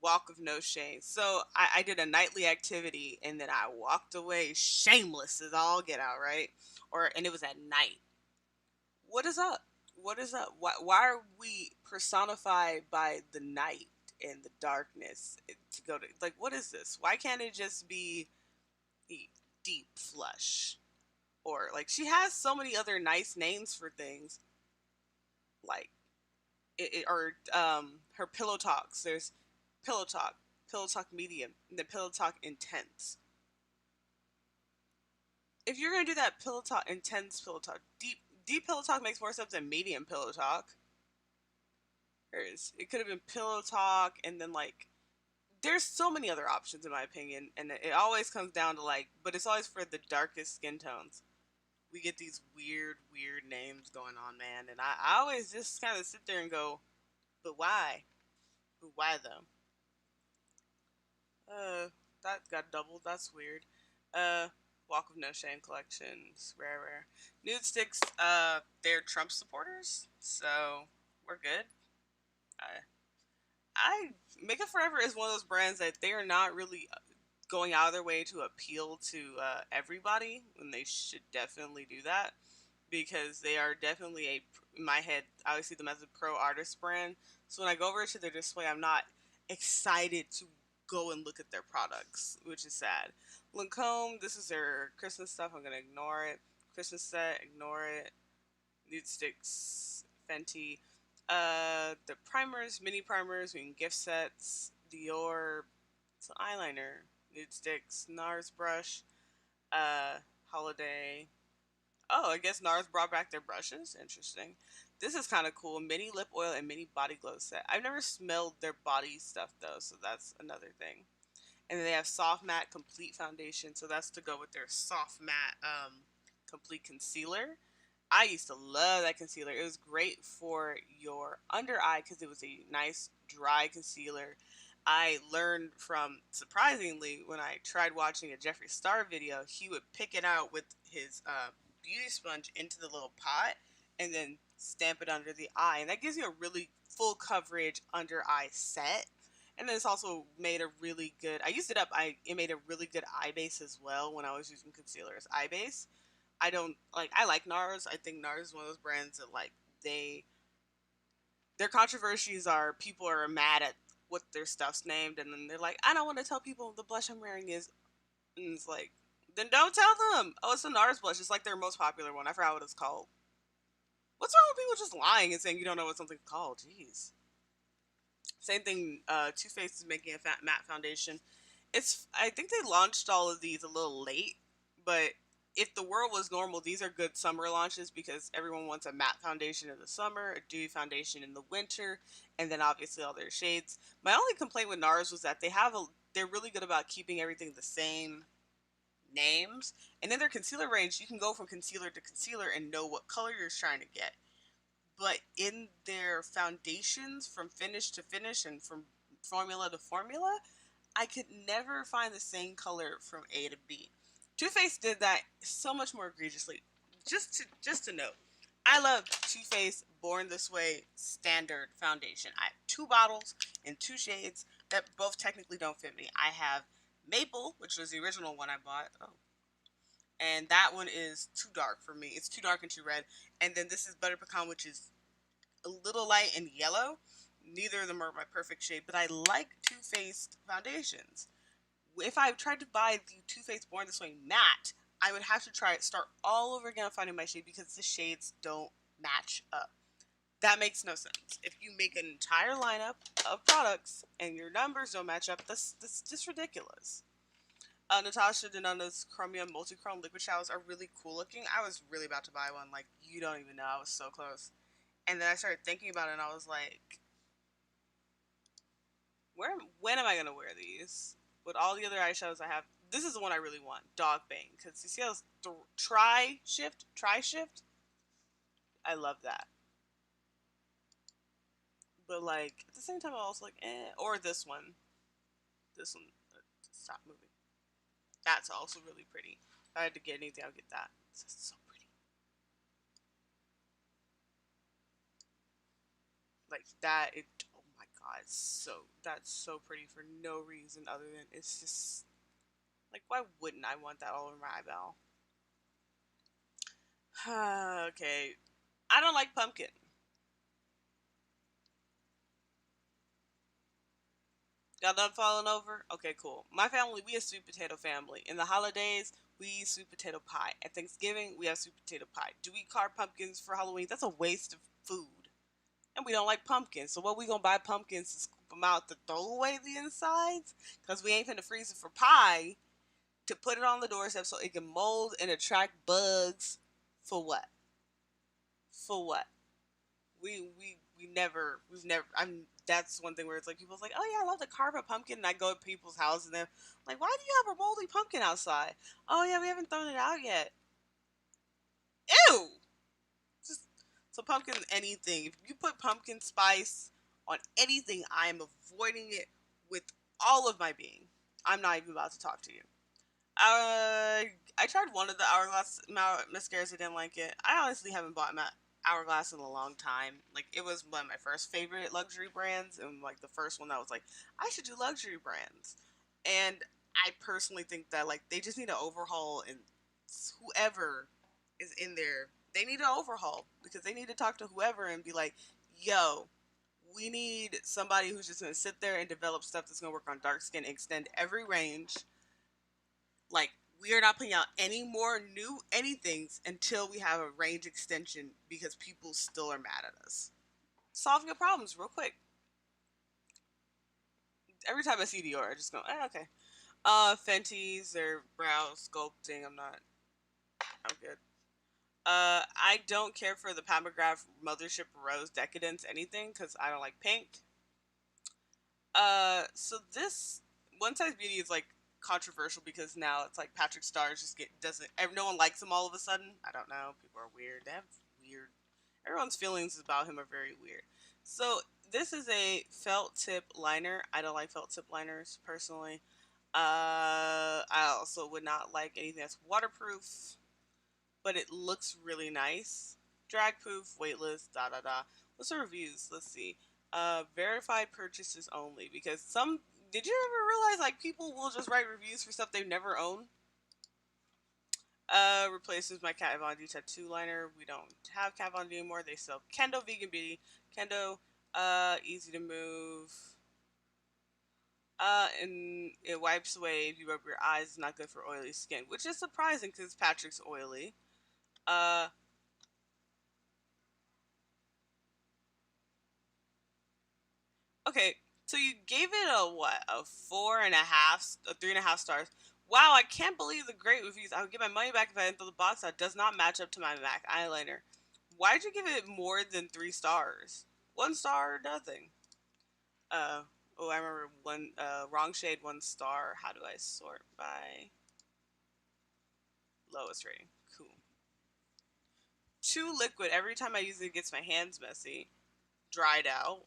walk of no shame. So I did a nightly activity and then I walked away shameless as all get out, right? And it was at night. What is up? What is up? Why are we personified by the night and the darkness to go to like what is this? Why can't it just be deep flush? Or like she has so many other nice names for things like or her pillow talks. There's pillow talk, pillow talk medium, and then pillow talk intense. If you're gonna do that pillow talk intense pillow talk, deep pillow talk makes more sense than medium pillow talk. It could have been pillow talk and then like there's so many other options in my opinion, and it always comes down to like, but it's always for the darkest skin tones. We get these weird names going on, man, and I always just kind of sit there and go, but why? But why though? That got doubled. That's weird. Uh, Walk of No Shame collections, rare. Nude sticks. They're Trump supporters, so we're good. I, I Makeup Forever is one of those brands that they are not really going out of their way to appeal to everybody, when they should definitely do that because they are definitely in my head, I always see them as a pro artist brand. So when I go over to their display, I'm not excited to go and look at their products, which is sad. Lancome, this is their Christmas stuff. I'm gonna ignore it. Christmas set, ignore it. Nude sticks, Fenty. The primers, mini primers, we can gift sets, Dior, it's an eyeliner, nude sticks, NARS brush, holiday, oh, I guess NARS brought back their brushes. Interesting. This is kind of cool. Mini lip oil and mini body glow set. I've never smelled their body stuff though, so that's another thing. And then they have soft matte complete foundation, so that's to go with their soft matte complete concealer. I used to love that concealer. It was great for your under eye because it was a nice dry concealer. I learned from, surprisingly, when I tried watching a Jeffree Star video, he would pick it out with his beauty sponge into the little pot and then stamp it under the eye. And that gives you a really full coverage under eye set. And then it's also made a really good, I used it up, it made a really good eye base as well when I was using concealer as eye base. I like NARS. I think NARS is one of those brands that like they their controversies are people are mad at what their stuff's named, and then they're like, I don't want to tell people the blush I'm wearing is, and it's like, then don't tell them. Oh, it's a NARS blush. It's like their most popular one. I forgot what it's called. What's wrong with people just lying and saying you don't know what something's called? Jeez. Same thing. Too Faced is making a matte foundation. I think they launched all of these a little late, but if the world was normal, these are good summer launches because everyone wants a matte foundation in the summer, a dewy foundation in the winter, and then obviously all their shades. My only complaint with NARS was that they're really good about keeping everything the same names, and in their concealer range, you can go from concealer to concealer and know what color you're trying to get. But in their foundations, from finish to finish and from formula to formula, I could never find the same color from A to B. Too Faced did that so much more egregiously. Just to note, I love Too Faced Born This Way standard foundation. I have 2 bottles in 2 shades that both technically don't fit me. I have Maple, which was the original one I bought. Oh. And that one is too dark for me. It's too dark and too red. And then this is Butter Pecan, which is a little light and yellow. Neither of them are my perfect shade, but I like Too Faced foundations. If I tried to buy the Too Faced Born This Way matte, I would have to start all over again finding my shade because the shades don't match up. That makes no sense. If you make an entire lineup of products and your numbers don't match up, that's just ridiculous. Natasha Denando's Chromium Multi-Chrome Liquid Showers are really cool looking. I was really about to buy one. Like, you don't even know. I was so close. And then I started thinking about it and I was like, when am I going to wear these? With all the other eyeshadows I have, this is the one I really want, Dog Bang. Because you see how this tri-shift? I love that. But, like, at the same time, I was like, or this one. Stop moving. That's also really pretty. If I had to get anything, I would get that. It's so pretty. Like, oh my god, that's so pretty for no reason other than it's just, like, why wouldn't I want that all over my eyeball? Okay. I don't like pumpkin. Got done falling over? Okay, cool. My family, we a sweet potato family. In the holidays, we eat sweet potato pie. At Thanksgiving, we have sweet potato pie. Do we carve pumpkins for Halloween? That's a waste of food. And we don't like pumpkins. So what we gonna buy pumpkins to scoop them out to throw away the insides? Because we ain't finna freeze it for pie to put it on the doorstep so it can mold and attract bugs. For what? For what? We've never. That's one thing where it's like people's like, oh yeah, I love to carve a pumpkin, and I go to people's house and they're like, why do you have a moldy pumpkin outside? Oh yeah, we haven't thrown it out yet. Ew. Just so pumpkin anything. If you put pumpkin spice on anything, I am avoiding it with all of my being. I'm not even about to talk to you. I tried one of the Hourglass mascaras. I didn't like it. I honestly haven't bought Hourglass in a long time. Like, it was one of my first favorite luxury brands, and like the first one that was like, I should do luxury brands. And I personally think that, like, they just need to overhaul, and whoever is in there, they need to overhaul because they need to talk to whoever and be like, yo, we need somebody who's just gonna sit there and develop stuff that's gonna work on dark skin, extend every range. Like, we are not putting out any more new anythings until we have a range extension because people still are mad at us. Solve your problems real quick. Every time I see Dior, I just go, okay. Fenty's, their brow sculpting, I'm good. I don't care for the Pomegranate Mothership Rose Decadence anything because I don't like pink. So this One Size Beauty is like controversial because now it's like Patrick Starr's just doesn't, no one likes him all of a sudden. I don't know. People are weird. They have weird. Everyone's feelings about him are very weird. So this is a felt tip liner. I don't like felt tip liners personally. I also would not like anything that's waterproof, but it looks really nice. Drag proof, weightless, da da da. What's the reviews? Let's see. Verified purchases only, because did you ever realize like people will just write reviews for stuff they've never owned? Replaces my Kat Von D tattoo liner. We don't have Kat Von D anymore. They sell Kendo Vegan Beauty. Kendo, easy to move. And it wipes away if you rub your eyes. It's not good for oily skin, which is surprising because Patrick's oily. Uh, Okay, so you gave it a what? A 4.5, a 3.5 stars. Wow, I can't believe the great reviews. I would get my money back if I didn't throw the box out. Does not match up to my MAC eyeliner. Why'd you give it more than 3 stars? 1 star or nothing. Uh, oh, I remember one, wrong shade, 1 star. How do I sort by lowest rating? Cool. Too liquid. Every time I use it, it gets my hands messy. Dried out.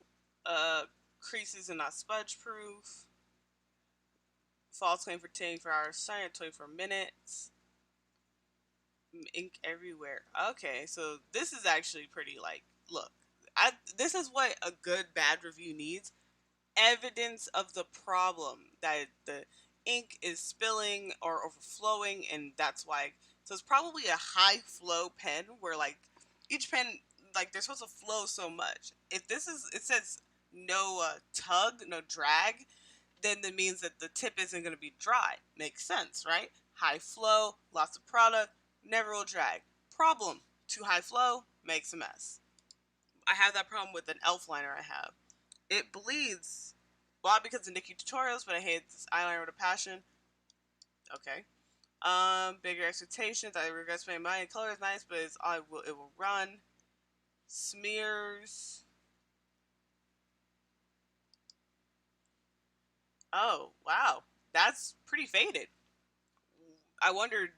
Uh, Creases and not smudge proof. False claim for 24 hours, starting at 24 minutes. Ink everywhere. Okay, so this is actually pretty like, look, this is what a good bad review needs. Evidence of the problem that the ink is spilling or overflowing, and that's why. So it's probably a high flow pen where like each pen, like they're supposed to flow so much. If this is, it says no tug, no drag, then that means that the tip isn't going to be dry. Makes sense, right? High flow, lots of product, never will drag. Problem: too high flow makes a mess. I have that problem with an elf liner I have. It bleeds. A lot because of Nikki tutorials, but I hate this eyeliner with a passion. Okay. Bigger expectations. I regret spending money. Color is nice, but it will run. Smears. Oh wow, that's pretty faded. I wonder,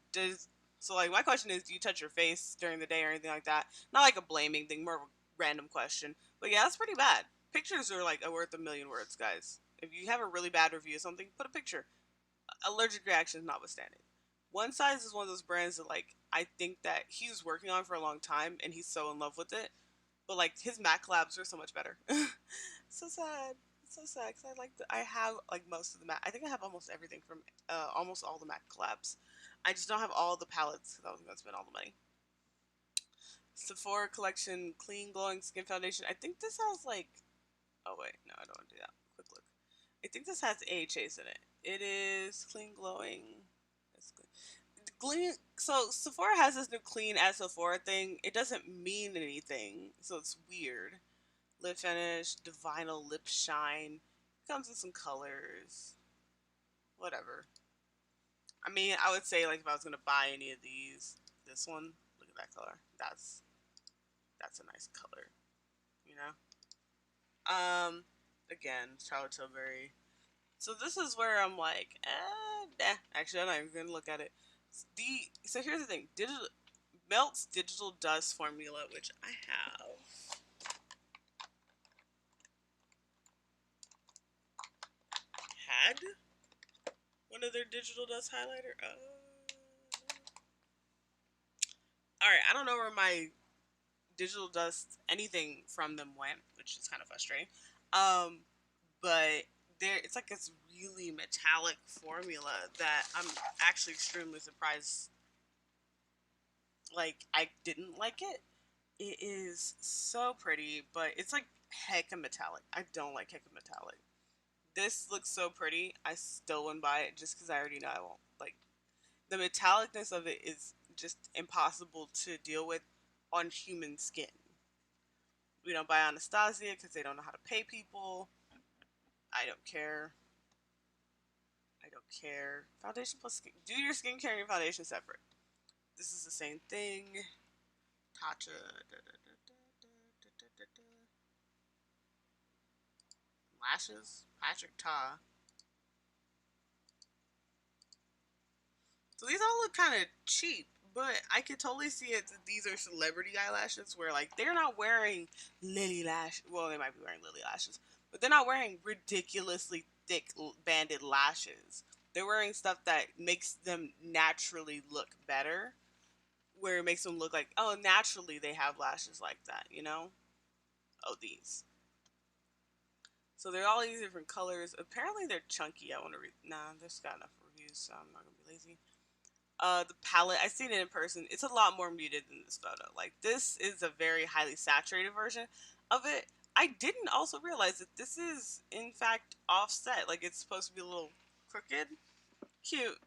like my question is, do you touch your face during the day or anything like that? Not like a blaming thing, more of a random question. But yeah, that's pretty bad. Pictures are like worth a million words, guys. If you have a really bad review of something, put a picture. Allergic reactions notwithstanding. One Size is one of those brands that like I think that he was working on for a long time and he's so in love with it. But like his Mac collabs are so much better. So sad. It's so sad because I have like most of the Mac. I think I have almost everything from almost all the Mac collabs. I just don't have all the palettes because I was gonna spend all the money. Sephora collection clean glowing skin foundation. I think this has like, oh wait, no, I don't want to do that. Quick look. I think this has AHAs in it. It is clean glowing. It's clean. So Sephora has this new clean as Sephora thing. It doesn't mean anything, so it's weird. Lip finish, Divinal lip shine. Comes in some colors. Whatever. I mean, I would say like if I was gonna buy any of these, this one. Look at that color. That's a nice color. You know. Again, Charlotte Tilbury. So this is where I'm like, nah. Actually, I'm not even gonna look at it. So here's the thing: Melt's digital dust formula, which I have. Had one of their digital dust highlighter. All right, I don't know where my digital dust anything from them went, which is kind of frustrating. Um, but it's like this really metallic formula that I'm actually extremely surprised. Like I didn't like it. It is so pretty, but it's like hecka metallic. I don't like hecka metallic. This looks so pretty. I still wouldn't buy it just because I already know I won't. Like the metallicness of it is just impossible to deal with on human skin. We don't buy Anastasia because they don't know how to pay people. I don't care. I don't care. Foundation plus skin. Do your skincare and your foundation separate. This is the same thing. Tatcha. Lashes. Patrick Ta. So these all look kind of cheap, but I could totally see it that these are celebrity eyelashes where like they're not wearing lily lash. Well, they might be wearing lily lashes, but they're not wearing ridiculously thick banded lashes. They're wearing stuff that makes them naturally look better, where it makes them look like, oh, naturally they have lashes like that, you know? Oh, these. So they're all these different colors. Apparently they're chunky. I want to read. Nah, there's got enough reviews, so I'm not gonna be lazy. The palette, I've seen it in person. It's a lot more muted than this photo. Like this is a very highly saturated version of it. I didn't also realize that this is in fact offset. Like it's supposed to be a little crooked. Cute,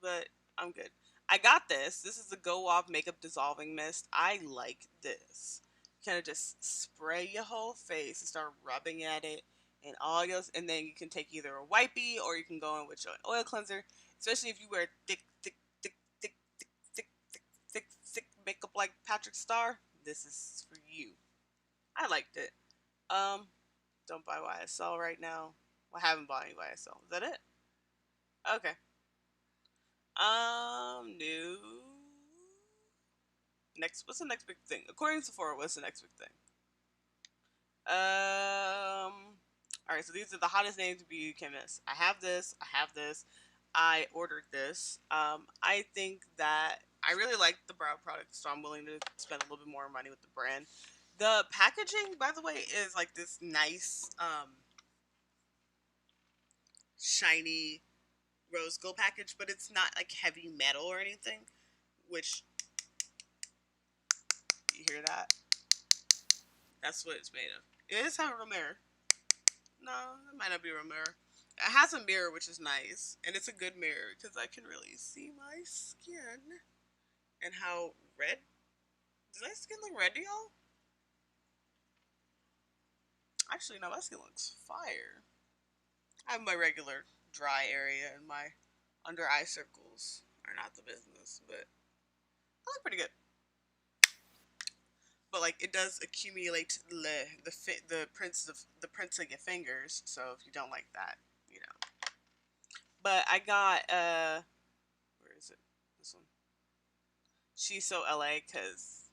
but I'm good. I got this. This is the Go Off Makeup Dissolving Mist. I like this. Kind of just spray your whole face and start rubbing at it. and all those, and then you can take either a wipey or you can go in with an oil cleanser. Especially if you wear thick, thick makeup like Patrick Star. This is for you. I liked it. Don't buy YSL right now. Well, I haven't bought any YSL. Is that it? Okay. New. Next, what's the next big thing? According to Sephora, what's the next big thing? All right. So these are the hottest names to be chemists. I have this. I have this. I ordered this. I think that I really like the brow product, so I'm willing to spend a little bit more money with the brand. The packaging, by the way, is like this nice, shiny rose gold package, but it's not like heavy metal or anything. Which, you hear that? That's what it's made of. It does have a real mirror. No, it might not be a real mirror. It has a mirror, which is nice, and it's a good mirror because I can really see my skin and how red. Does my skin look red to y'all? Actually, no, my skin looks fire. I have my regular dry area and my under eye circles are not the business, but I look pretty good. But like it does accumulate the prints of your fingers. So if you don't like that, you know. But I got where is it? This one. She's So LA because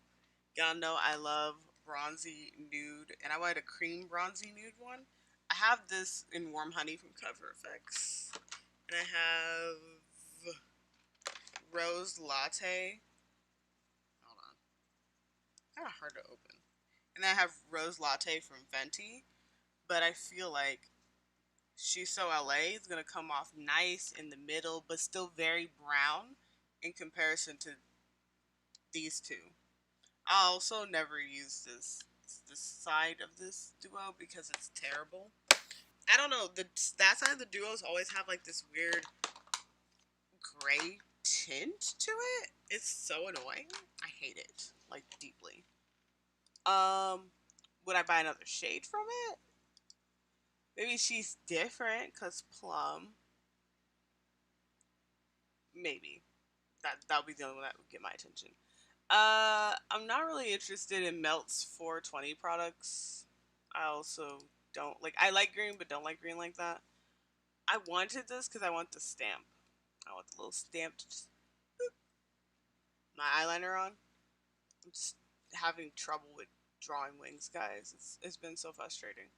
y'all know I love bronzy nude, and I wanted a cream bronzy nude one. I have this in Warm Honey from Cover FX, and I have Rose Latte. Hold on, kind of hard to open. And then I have Rose Latte from Fenty, but I feel like She's So LA is gonna come off nice in the middle, but still very brown in comparison to these two. I also never use this side of this duo because it's terrible. I don't know, that side of the duos always have like this weird gray tint to it. It's so annoying. I hate it like deeply. Would I buy another shade from it? Maybe she's different because plum. Maybe that would be the only one that would get my attention. I'm not really interested in Melt's 420 products. I also don't like. I like green, but don't like green like that. I wanted this because I want the stamp. I want the little stamp to just boop, my eyeliner on. I'm just having trouble with drawing wings, guys. It's been so frustrating.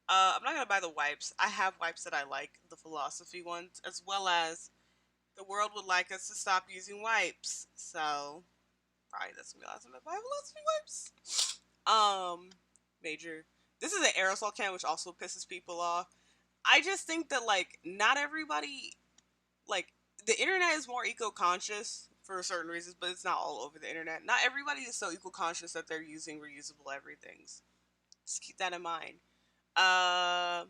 I'm not gonna buy the wipes. I have wipes that I like, the philosophy ones, as well as the world would like us to stop using wipes. So probably that's gonna be the last time I buy philosophy wipes. Major. This is an aerosol can, which also pisses people off. I just think that like not everybody like the internet is more eco-conscious for certain reasons, but it's not all over the internet. Not everybody is so eco-conscious that they're using reusable everythings. Just keep that in mind. Um,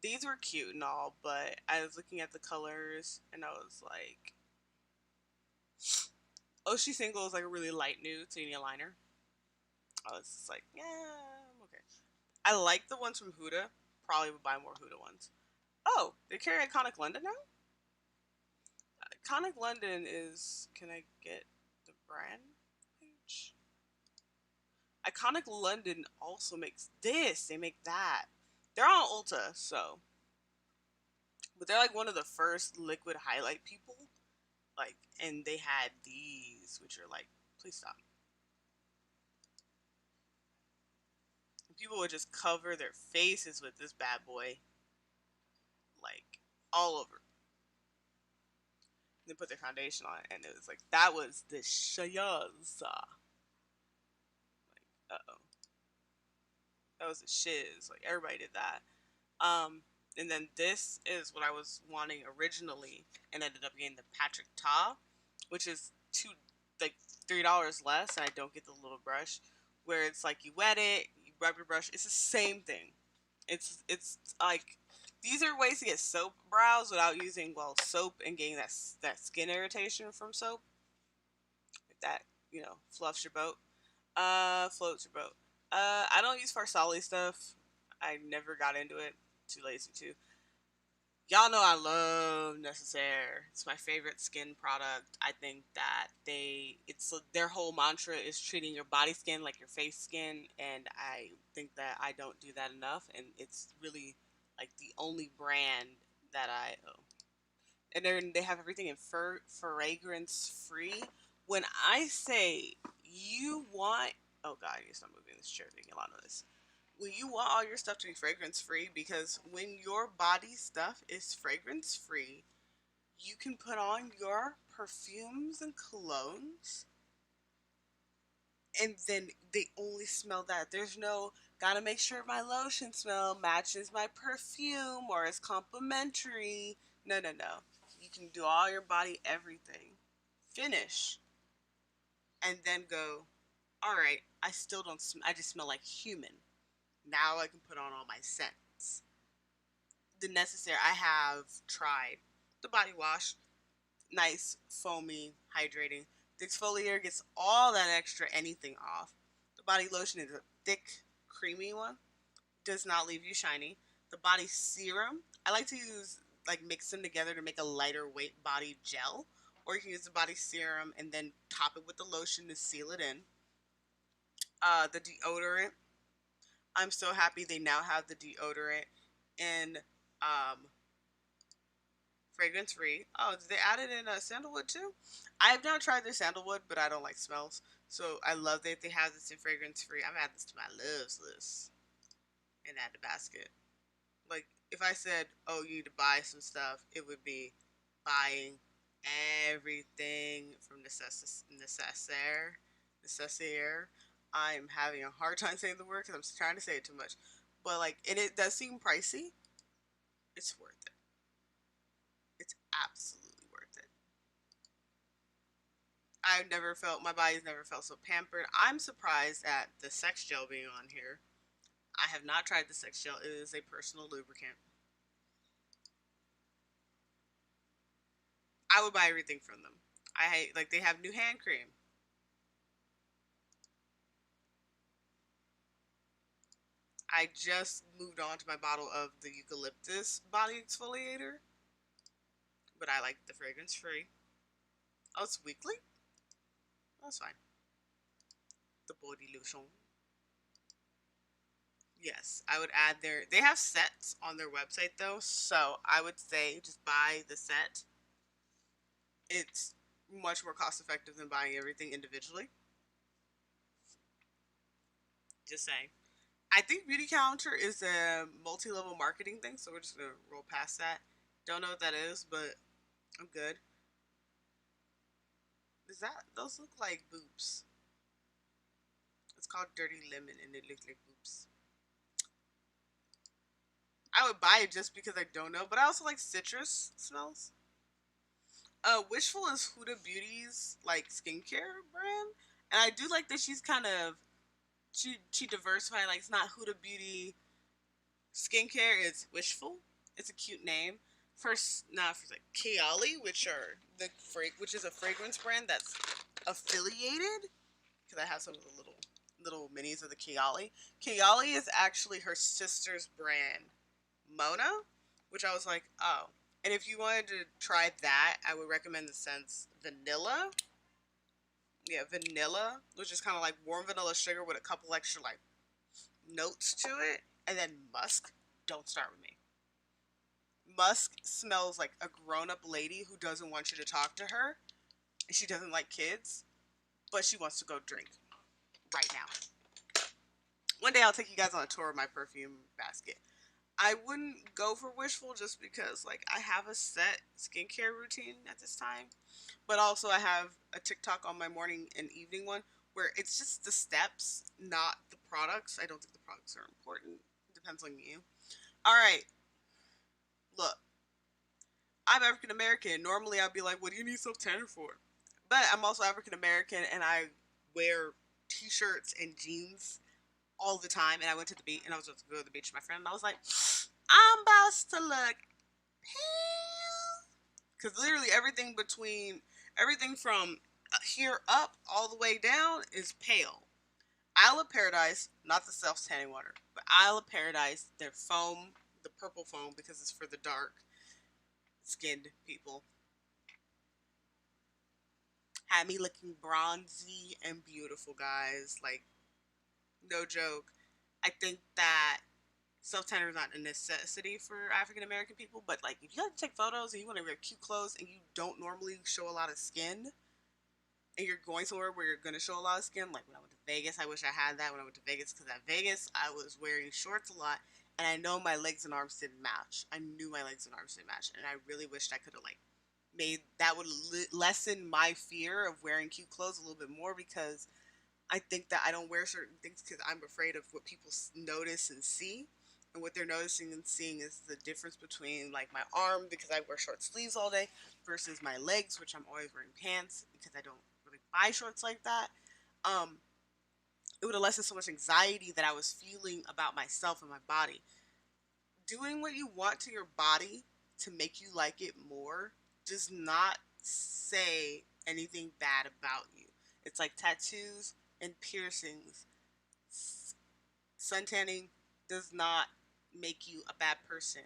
these were cute and all, but I was looking at the colors and I was like, Oshi Single is like a really light nude, so you need a liner. I was just like, yeah, I'm okay. I like the ones from Huda. Probably would buy more Huda ones. Oh, they carry Iconic London now? Iconic London is. Can I get the brand page? Iconic London also makes this. They make that. They're on Ulta, so. But they're like one of the first liquid highlight people. Like, and they had these, which are like, please stop. People would just cover their faces with this bad boy. Like, all over. And then put their foundation on it, and it was like, that was the shiz. Like, uh-oh. That was a shiz. Like, everybody did that. And then this is what I was wanting originally, and ended up getting the Patrick Ta, which is like $3 less, and I don't get the little brush, where it's like you wet it, you rub your brush. It's the same thing. It's like these are ways to get soap brows without using soap and getting that skin irritation from soap. If that fluffs your boat, floats your boat. I don't use Farsali stuff. I never got into it. Too lazy to. Y'all know I love Necessaire. It's my favorite skin product. I think that it's their whole mantra is treating your body skin like your face skin, and I think that I don't do that enough. And it's really like the only brand that I oh. And they have everything in fragrance free. When I say you want, oh god, I need to stop moving this chair, making a lot of this. When you want all your stuff to be fragrance free, because when your body stuff is fragrance free, you can put on your perfumes and colognes, and then they only smell that. There's no gotta make sure my lotion smell matches my perfume or is complimentary. No, no, no. You can do all your body everything. Finish. And then go, all right, I still don't, I just smell like human. Now I can put on all my scents. The Necessaire, I have tried the body wash, nice, foamy, hydrating. The exfoliator gets all that extra anything off. The body lotion is a thick, creamy one. Does not leave you shiny. The body serum, I like to use, like, mix them together to make a lighter weight body gel. Or you can use the body serum and then top it with the lotion to seal it in. The deodorant, I'm so happy they now have the deodorant in um, fragrance free. Oh, did they add it in sandalwood too? I have not tried their sandalwood, but I don't like smells. So I love that they have this in fragrance free. I'm adding this to my loves list and add the basket. Like, if I said, oh, you need to buy some stuff, it would be buying everything from Necessaire. Necessaire. I'm having a hard time saying the word because I'm trying to say it too much. But, like, and it does seem pricey. It's worth it. It's absolutely worth it. I've never felt, my body's never felt so pampered. I'm surprised at the sex gel being on here. I have not tried the sex gel. It is a personal lubricant. I would buy everything from them. I hate, like, they have new hand cream. I just moved on to my bottle of the eucalyptus body exfoliator, but I like the fragrance free. Oh, it's weekly? That's fine. The body lotion. Yes, I would add they have sets on their website though, so I would say just buy the set. It's much more cost effective than buying everything individually. Just saying. I think Beauty Counter is a multi-level marketing thing, so we're just gonna roll past that. Don't know what that is, but I'm good. Is that, those look like boobs? It's called Dirty Lemon, and it looks like boobs. I would buy it just because I don't know, but I also like citrus smells. Wishful is Huda Beauty's like skincare brand, and I do like that she's kind of she diversified. Like, it's not Huda Beauty skincare; it's Wishful. It's a cute name. First, not for like Kayali, which is a fragrance brand that's affiliated, because I have some of the little minis of the Kayali. Kayali is actually her sister's brand, Mona, which I was like, oh. And if you wanted to try that, I would recommend the scents Vanilla. Yeah, Vanilla, which is kind of like warm vanilla sugar with a couple extra like notes to it. And then Musk. Don't start with me. Musk smells like a grown-up lady who doesn't want you to talk to her. She doesn't like kids, but she wants to go drink right now. One day I'll take you guys on a tour of my perfume basket. I wouldn't go for Wishful just because, like, I have a set skincare routine at this time. But also I have a TikTok on my morning and evening one where it's just the steps, not the products. I don't think the products are important. It depends on you. All right. Look, I'm African American. Normally I'd be like, what do you need self tanner for? But I'm also African American and I wear t-shirts and jeans all the time. And I went to the beach and I was about to go to the beach with my friend and I was like, I'm about to look pale. Because literally everything from here up all the way down is pale. Isle of Paradise, not the self-tanning water, but Isle of Paradise, their foam, the purple foam, because it's for the dark skinned people, had me looking bronzy and beautiful, guys. Like, no joke. I think that self tanner is not a necessity for African American people, but like if you have to take photos and you want to wear cute clothes and you don't normally show a lot of skin, and you're going somewhere where you're going to show a lot of skin, like when I went to Vegas, I wish I had that when I went to Vegas, because at Vegas I was wearing shorts a lot, and I know my legs and arms didn't match. I knew my legs and arms didn't match, and I really wished I could have like made that would lessen my fear of wearing cute clothes a little bit more, because I think that I don't wear certain things because I'm afraid of what people notice and see. And what they're noticing and seeing is the difference between like my arm, because I wear short sleeves all day, versus my legs, which I'm always wearing pants because I don't really buy shorts like that. Um, it would have lessened so much anxiety that I was feeling about myself and my body. Doing what you want to your body to make you like it more does not say anything bad about you. It's like tattoos and piercings. Sun tanning does not make you a bad person.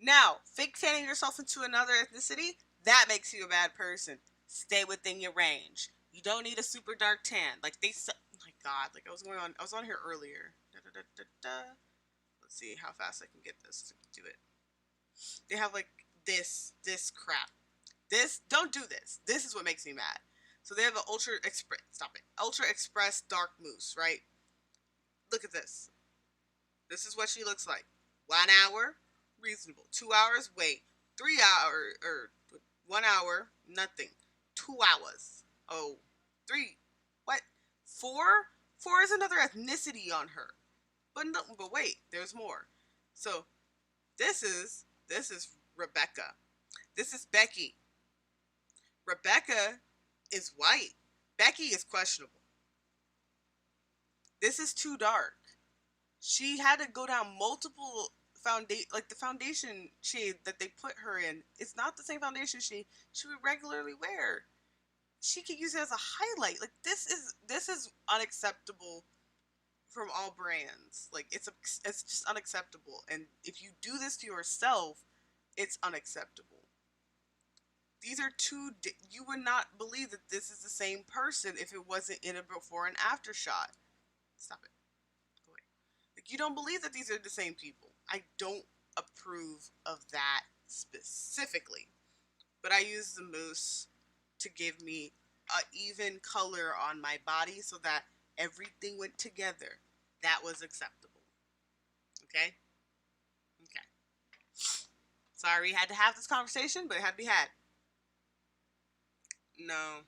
Now, fake tanning yourself into another ethnicity, that makes you a bad person. Stay within your range. You don't need a super dark tan. Like they said, oh my god, like I was on here earlier. Da, da, da, da, da. Let's see how fast I can get this to do it. They have like this crap. This, don't do this. This is what makes me mad. So they have an Ultra Express, stop it. Ultra Express Dark Mousse, right? Look at this. This is what she looks like. 1 hour, reasonable. 2 hours, wait. 3 hours, or 1 hour, nothing. 2 hours. Oh, three. What? Four? Four is another ethnicity on her. But no, but wait, there's more. So this is Rebecca. This is Becky. Rebecca is white. Becky is questionable. This is too dark. She had to go down multiple foundation, like the foundation shade that they put her in. It's not the same foundation shade she would regularly wear. She could use it as a highlight. Like this is unacceptable from all brands. Like it's just unacceptable. And if you do this to yourself, it's unacceptable. These are two. You would not believe that this is the same person if it wasn't in a before and after shot. Stop it. Go away. Like you don't believe that these are the same people. I don't approve of that specifically. But I use the mousse to give me a even color on my body so that everything went together. That was acceptable. Okay? Okay. Sorry, had to have this conversation, but it had to be had. No,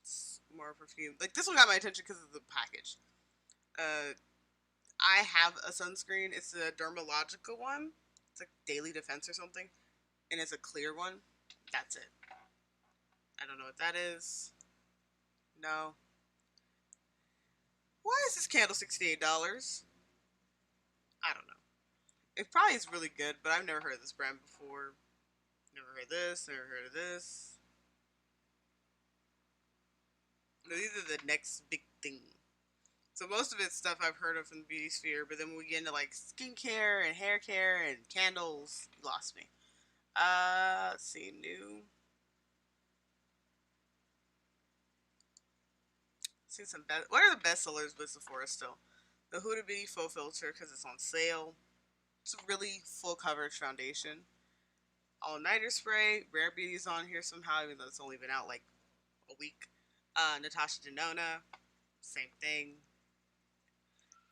it's more perfume. Like this one got my attention because of the package. Uh, I have a sunscreen. It's a dermalogical one. It's like Daily Defense or something, and it's a clear one. That's it. I don't know what that is. No. Why is this candle $68? I don't know. It probably is really good, but I've never heard of this brand before. Never heard this. Never heard of this. These are the next big thing. So most of it's stuff I've heard of from the beauty sphere, but then when we get into like skincare and hair care and candles, you lost me. Let's see, new. See some best. What are the best sellers with Sephora still? The Huda Beauty Faux Filter because it's on sale. It's a really full coverage foundation. All Nighter Spray. Rare Beauty's on here somehow, even though it's only been out like a week. Natasha Denona. Same thing.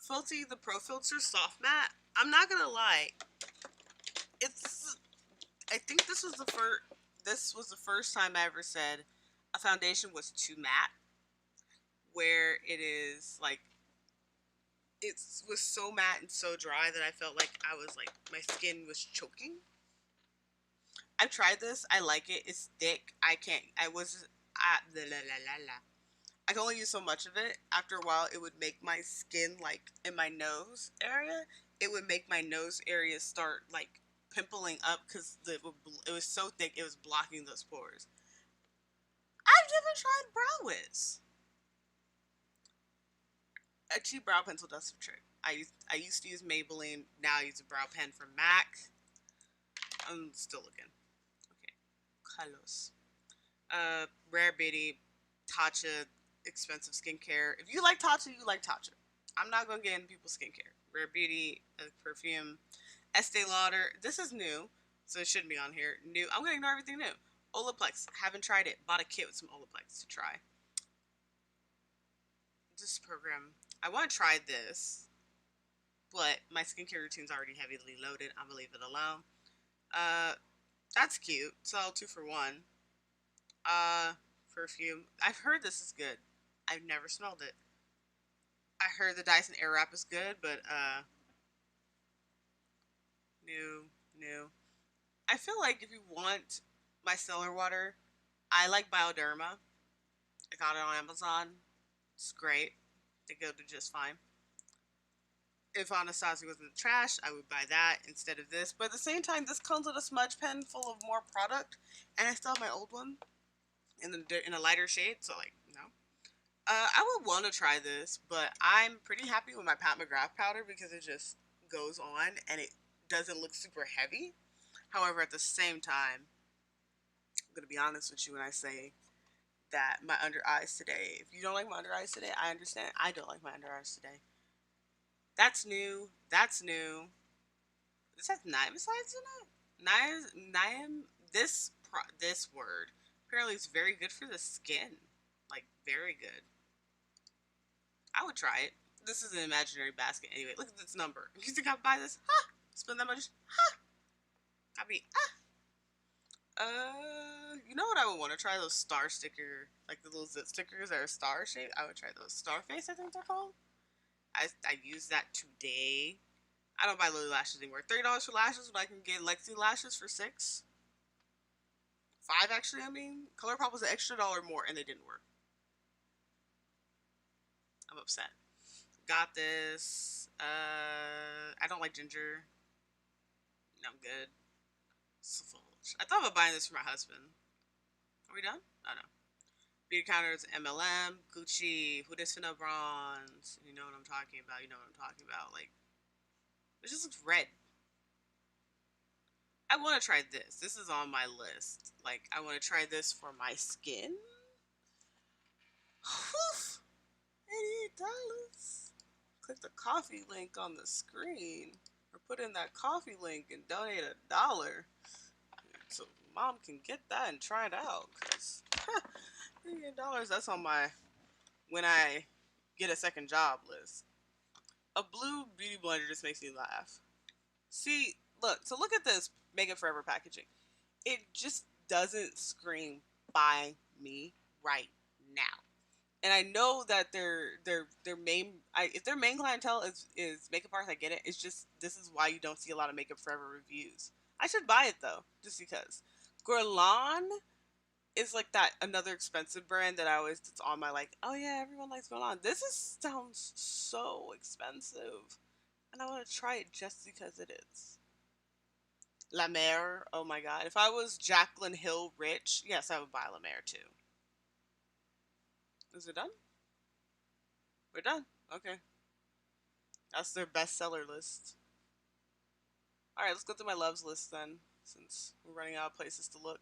Fenty the Pro Filter Soft Matte. I'm not gonna lie. It's. I think this was the first. This was the first time I ever said a foundation was too matte. Where it is like. It was so matte and so dry that I felt like I was like my skin was choking. I've tried this. I like it. It's thick. I can't. I was. La, la, la, la, la. I can only use so much of it. After a while, it would make my skin, like, in my nose area, it would make my nose area start, like, pimpling up because it was so thick, it was blocking those pores. I've never tried Brow Wiz. A cheap brow pencil does the trick. I used to use Maybelline. Now I use a brow pen from MAC. I'm still looking. Okay, colors. Rare Beauty, Tatcha, expensive skincare. If you like Tatcha, you like Tatcha. I'm not gonna get into people's skincare. Rare Beauty, perfume, Estee Lauder. This is new, so it shouldn't be on here. New. I'm gonna ignore everything new. Olaplex. Haven't tried it. Bought a kit with some Olaplex to try. This program. I want to try this, but my skincare routine's already heavily loaded. I'm gonna leave it alone. Uh, that's cute. So 2 for 1. Uh, perfume. I've heard this is good. I've never smelled it. I heard the Dyson Airwrap is good, but new, new. I feel like if you want micellar water, I like Bioderma. I got it on Amazon. It's great. They go to just fine. If Anastasia was in the trash, I would buy that instead of this. But at the same time, this comes with a smudge pen full of more product, and I still have my old one in a lighter shade. So like, no. I would want to try this, but I'm pretty happy with my Pat McGrath powder because it just goes on and it doesn't look super heavy. However, at the same time, I'm gonna be honest with you when I say that my under eyes today. If you don't like my under eyes today, I understand. I don't like my under eyes today. That's new. That's new. This has niacinamide in it. Niam. This word apparently is very good for the skin. Like very good. I would try it. This is an imaginary basket anyway. Look at this number. You think I'd buy this? Ha! Spend that much? Ha! I'd be you know what I would want to try? Those star sticker, like the little zit stickers that are star shaped. I would try those. Starface, I think they're called. I used that today. I don't buy Lily lashes anymore. $30 for lashes when I can get Lexi lashes for 6. 5 actually. I mean, ColourPop was an extra dollar more, and they didn't work. I'm upset. Got this. I don't like ginger. No, I'm good. I thought about buying this for my husband. Are we done? Oh no. Beauty counters, MLM, Gucci, Huda Finna Bronze. You know what I'm talking about. You know what I'm talking about. Like, it just looks red. I want to try this. This is on my list. Like, I want to try this for my skin. Whew. $88. Click the coffee link on the screen. Or put in that coffee link and donate $1. So mom can get that and try it out. Because $88, that's on my when I get a second job list. A blue beauty blender just makes me laugh. See, look at this Makeup Forever packaging. It just doesn't scream buy me right now. And I know that their main if their main clientele is makeup artists, I get it. It's just this is why you don't see a lot of Makeup Forever reviews. I should buy it though, just because. Guerlain is like that another expensive brand that I always it's on my like, oh yeah, everyone likes Guerlain. This sounds so expensive. And I want to try it just because it is. La Mer, oh my god. If I was Jaclyn Hill rich, yes, I would buy La Mer too. Is it done? We're done. Okay. That's their bestseller list. Alright, let's go through my loves list then, since we're running out of places to look.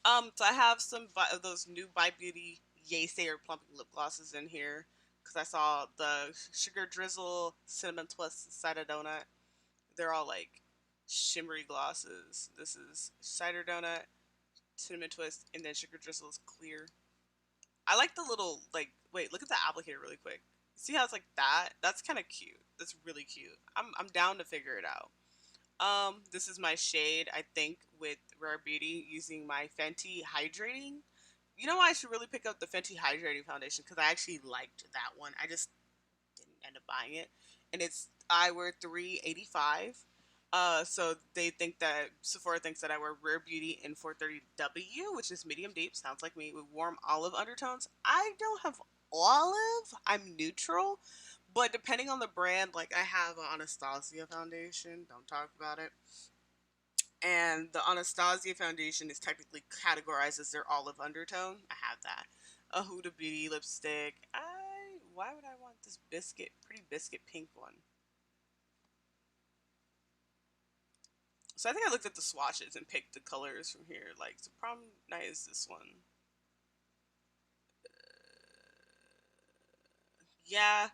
So I have some of those new By Beauty Yay Sayer plumping lip glosses in here. Because I saw the Sugar Drizzle, Cinnamon Twist, Cider Donut. They're all like shimmery glosses. This is Cider Donut, Cinnamon Twist, and then Sugar Drizzle is clear. I like the little, like, wait, look at the applicator really quick. See how it's like that? That's kind of cute. That's really cute. I'm down to figure it out. This is my shade, I think, with Rare Beauty using my Fenty Hydrating. You know, I should really pick up the Fenty Hydrating Foundation because I actually liked that one. I just didn't end up buying it. And it's I wear 385. So they think that Sephora thinks that I wear Rare Beauty in 430W, which is medium deep, sounds like me, with warm olive undertones. I don't have olive. I'm neutral. But depending on the brand, like I have an Anastasia foundation. Don't talk about it. And the Anastasia foundation is technically categorized as their olive undertone. I have that. A Huda Beauty lipstick. I why would I want this pretty biscuit pink one? So I think I looked at the swatches and picked the colors from here. Like, the prom night is this one. Yeah,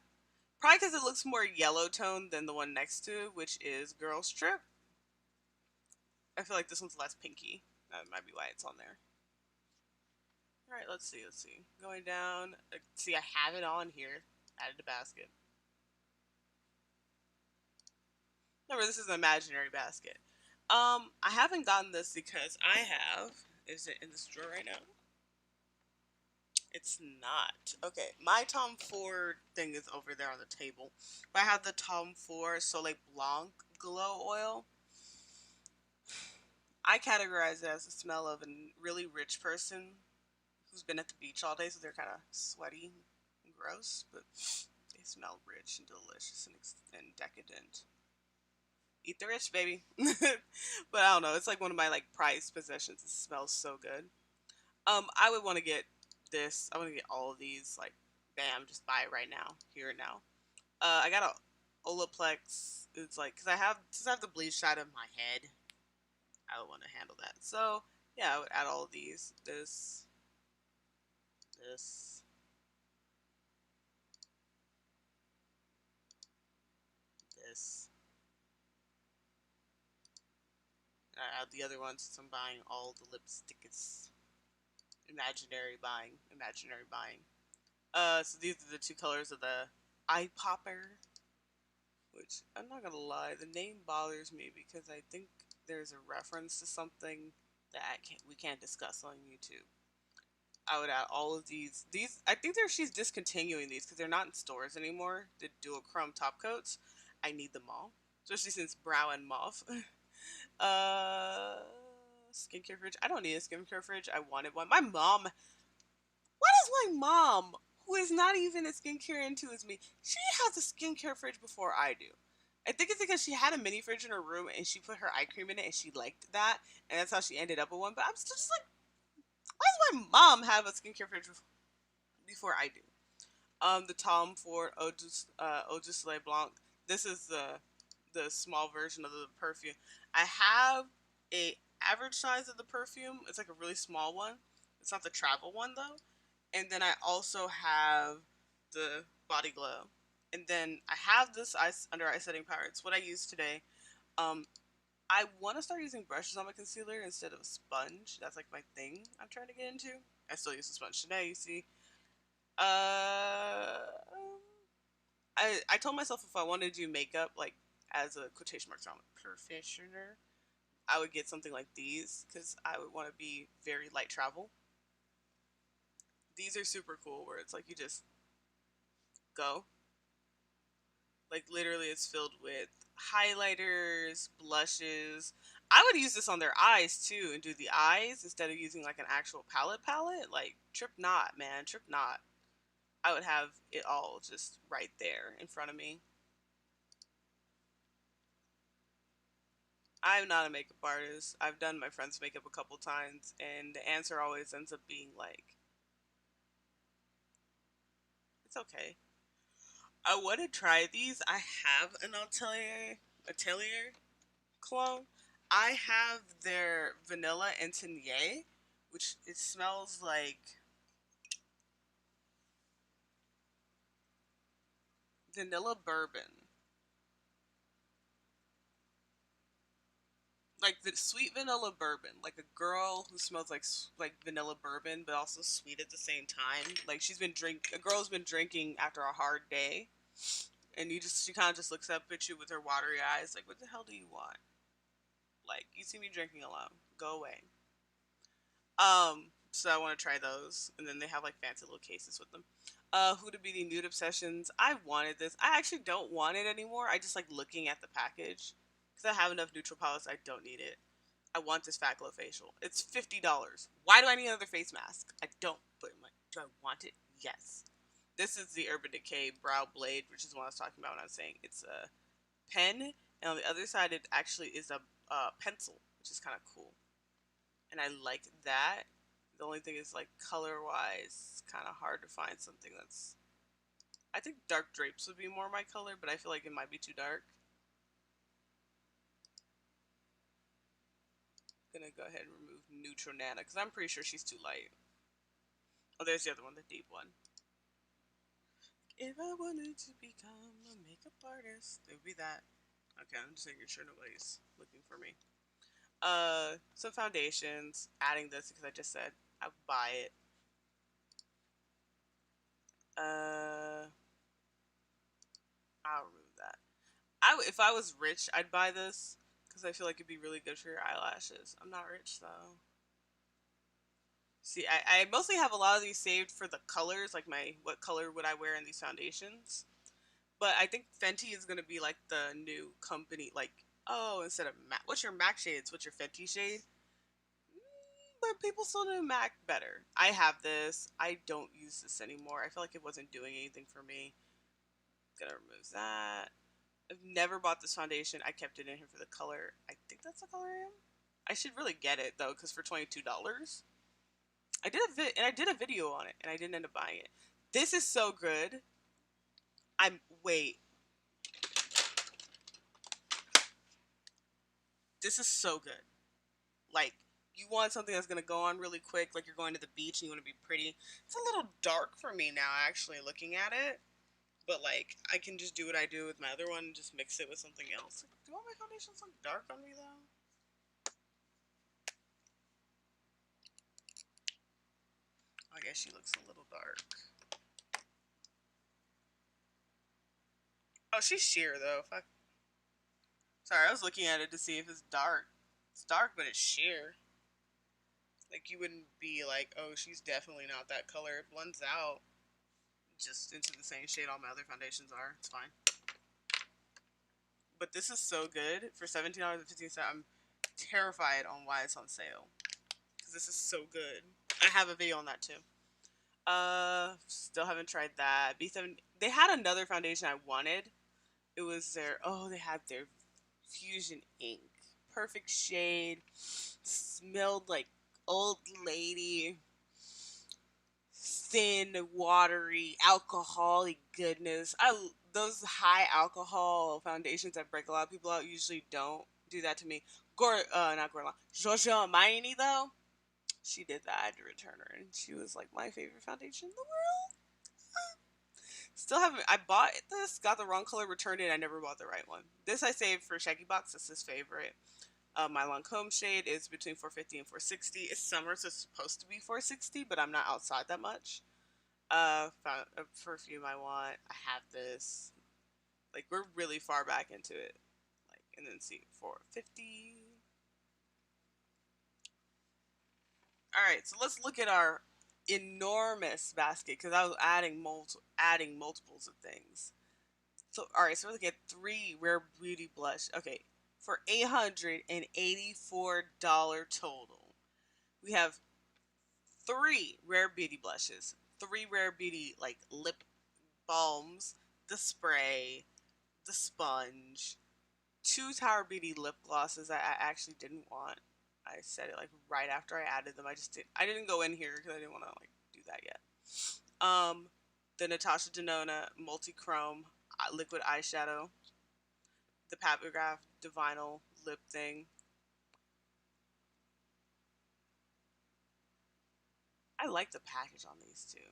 probably because it looks more yellow tone than the one next to it, which is Girls Trip. I feel like this one's less pinky. That might be why it's on there. All right, let's see. Let's see. Going down. See, I have it on here. Added to basket. Remember, this is an imaginary basket. I haven't gotten this because I have. Is it in this drawer right now? It's not. Okay, my Tom Ford thing is over there on the table. But I have the Tom Ford Soleil Blanc Glow Oil. I categorize it as the smell of a really rich person who's been at the beach all day, so they're kind of sweaty and gross, but they smell rich and delicious and decadent. Eat the rich, baby. But I don't know. It's like one of my like prized possessions. It smells so good. I would want to get this. I want to get all of these. Like, bam, just buy it right now, here and now. I got a Olaplex. It's like because since I have the bleach side of my head, I would want to handle that. So yeah, I would add all of these. This, this. I add the other ones since I'm buying all the lipsticks. Imaginary buying. So these are the two colors of the eye popper. Which I'm not gonna lie, the name bothers me because I think there's a reference to something that we can't discuss on YouTube. I would add all of these. I think she's discontinuing these because they're not in stores anymore. The dual chrome top coats. I need them all, especially since brown and mauve. uh, skincare fridge. I don't need a skincare fridge. I wanted one. My mom. Why does my mom, who is not even as skincare into as me, she has a skincare fridge before I do? I think it's because she had a mini fridge in her room and she put her eye cream in it and she liked that, and that's how she ended up with one. But I'm still just like, why does my mom have a skincare fridge before I do? The Tom Ford Eau de Soleil Blanc. This is the small version of the perfume. I have a average size of the perfume. It's like a really small one. It's not the travel one though. And then I also have the Body Glow. And then I have this under eye setting powder. It's what I use today. Um, I want to start using brushes on my concealer instead of a sponge. That's like my thing I'm trying to get into. I still use a sponge today, you see. Uh, I told myself if I wanted to do makeup, like as a quotation marks on professional, I would get something like these because I would want to be very light travel. These are super cool where it's like you just go. Like literally it's filled with highlighters, blushes. I would use this on their eyes too and do the eyes instead of using like an actual palette. Like trip not, man, trip not. I would have it all just right there in front of me. I'm not a makeup artist. I've done my friend's makeup a couple times and the answer always ends up being like, it's okay. I want to try these. I have an atelier cologne. I have their vanilla Intenier, which it smells like vanilla bourbon. Like the sweet vanilla bourbon, like a girl who smells like vanilla bourbon, but also sweet at the same time. Like a girl's been drinking after a hard day, and she kind of just looks up at you with her watery eyes, like, what the hell do you want? Like, you see me drinking alone, go away. So I want to try those, and then they have like fancy little cases with them. Huda Beauty Nude Obsessions. I wanted this. I actually don't want it anymore. I just like looking at the package because I have enough neutral palettes. I don't need it. I want this Fat Glow facial. It's $50. Why do I need another face mask? I don't. But do I want it? Yes. This is the Urban Decay Brow Blade, which is what I was talking about when I was saying it's a pen, and on the other side it actually is a pencil, which is kind of cool. And I like that. The only thing is like color wise, it's kind of hard to find something that's. I think dark drapes would be more my color, but I feel like it might be too dark. I'm gonna go ahead and remove Neutral Nana because I'm pretty sure she's too light. Oh, there's the other one, the deep one. If I wanted to become a makeup artist, it would be that. Okay, I'm just making sure nobody's looking for me. Some foundations. Adding this because I just said I would buy it. I'll remove that. If I was rich, I'd buy this because I feel like it'd be really good for your eyelashes. I'm not rich though. See, I mostly have a lot of these saved for the colors, like what color would I wear in these foundations. But I think Fenty is gonna be like the new company. Like, oh, instead of what's your MAC shades? What's your Fenty shade? But people still do MAC better. I have this. I don't use this anymore. I feel like it wasn't doing anything for me. Gonna remove that. I've never bought this foundation. I kept it in here for the color. I think that's the color I am. I should really get it though, because for $22, I did a video on it, and I didn't end up buying it. This is so good. Wait. This is so good. Like, you want something that's gonna go on really quick, like you're going to the beach and you want to be pretty. It's a little dark for me now, actually, looking at it. But like, I can just do what I do with my other one and just mix it with something else. Do all my foundations look dark on me though? I guess she looks a little dark. Oh, she's sheer though. Sorry, I was looking at it to see if it's dark. It's dark, but it's sheer. Like, you wouldn't be like, oh, she's definitely not that color. It blends out just into the same shade all my other foundations are. It's fine. But this is so good for $17.15. I'm terrified on why it's on sale because this is so good. I have a video on that too. Still haven't tried that. B7. They had another foundation I wanted. It was they had their Fusion Ink. Perfect shade. Smelled like old lady. Thin, watery, alcoholic goodness. Those high alcohol foundations that break a lot of people out usually don't do that to me. Not Gorilla. Giorgio Armani though, she did that. I had to return her, and she was like my favorite foundation in the world. Still haven't. I bought this, got the wrong color, returned it. I never bought the right one. This I saved for Shaggy Box. This is his favorite. My Lancome shade is between 450 and 460. It's summer, so it's supposed to be 460, but I'm not outside that much. Found a perfume I want. I have this. Like, we're really far back into it. Like, and then see 450. All right, so let's look at our enormous basket because I was adding multiples of things. So, all right, so we're looking at 3 Rare Beauty blush. Okay, for $884 total, we have 3 Rare Beauty blushes, 3 Rare Beauty like lip balms, the spray, the sponge, 2 Tower Beauty lip glosses I actually didn't want. I said it like right after I added them. I didn't go in here because I didn't want to like do that yet. The Natasha Denona multi-chrome liquid eyeshadow, the Papagraph Divinyl lip thing. I like the package on these two.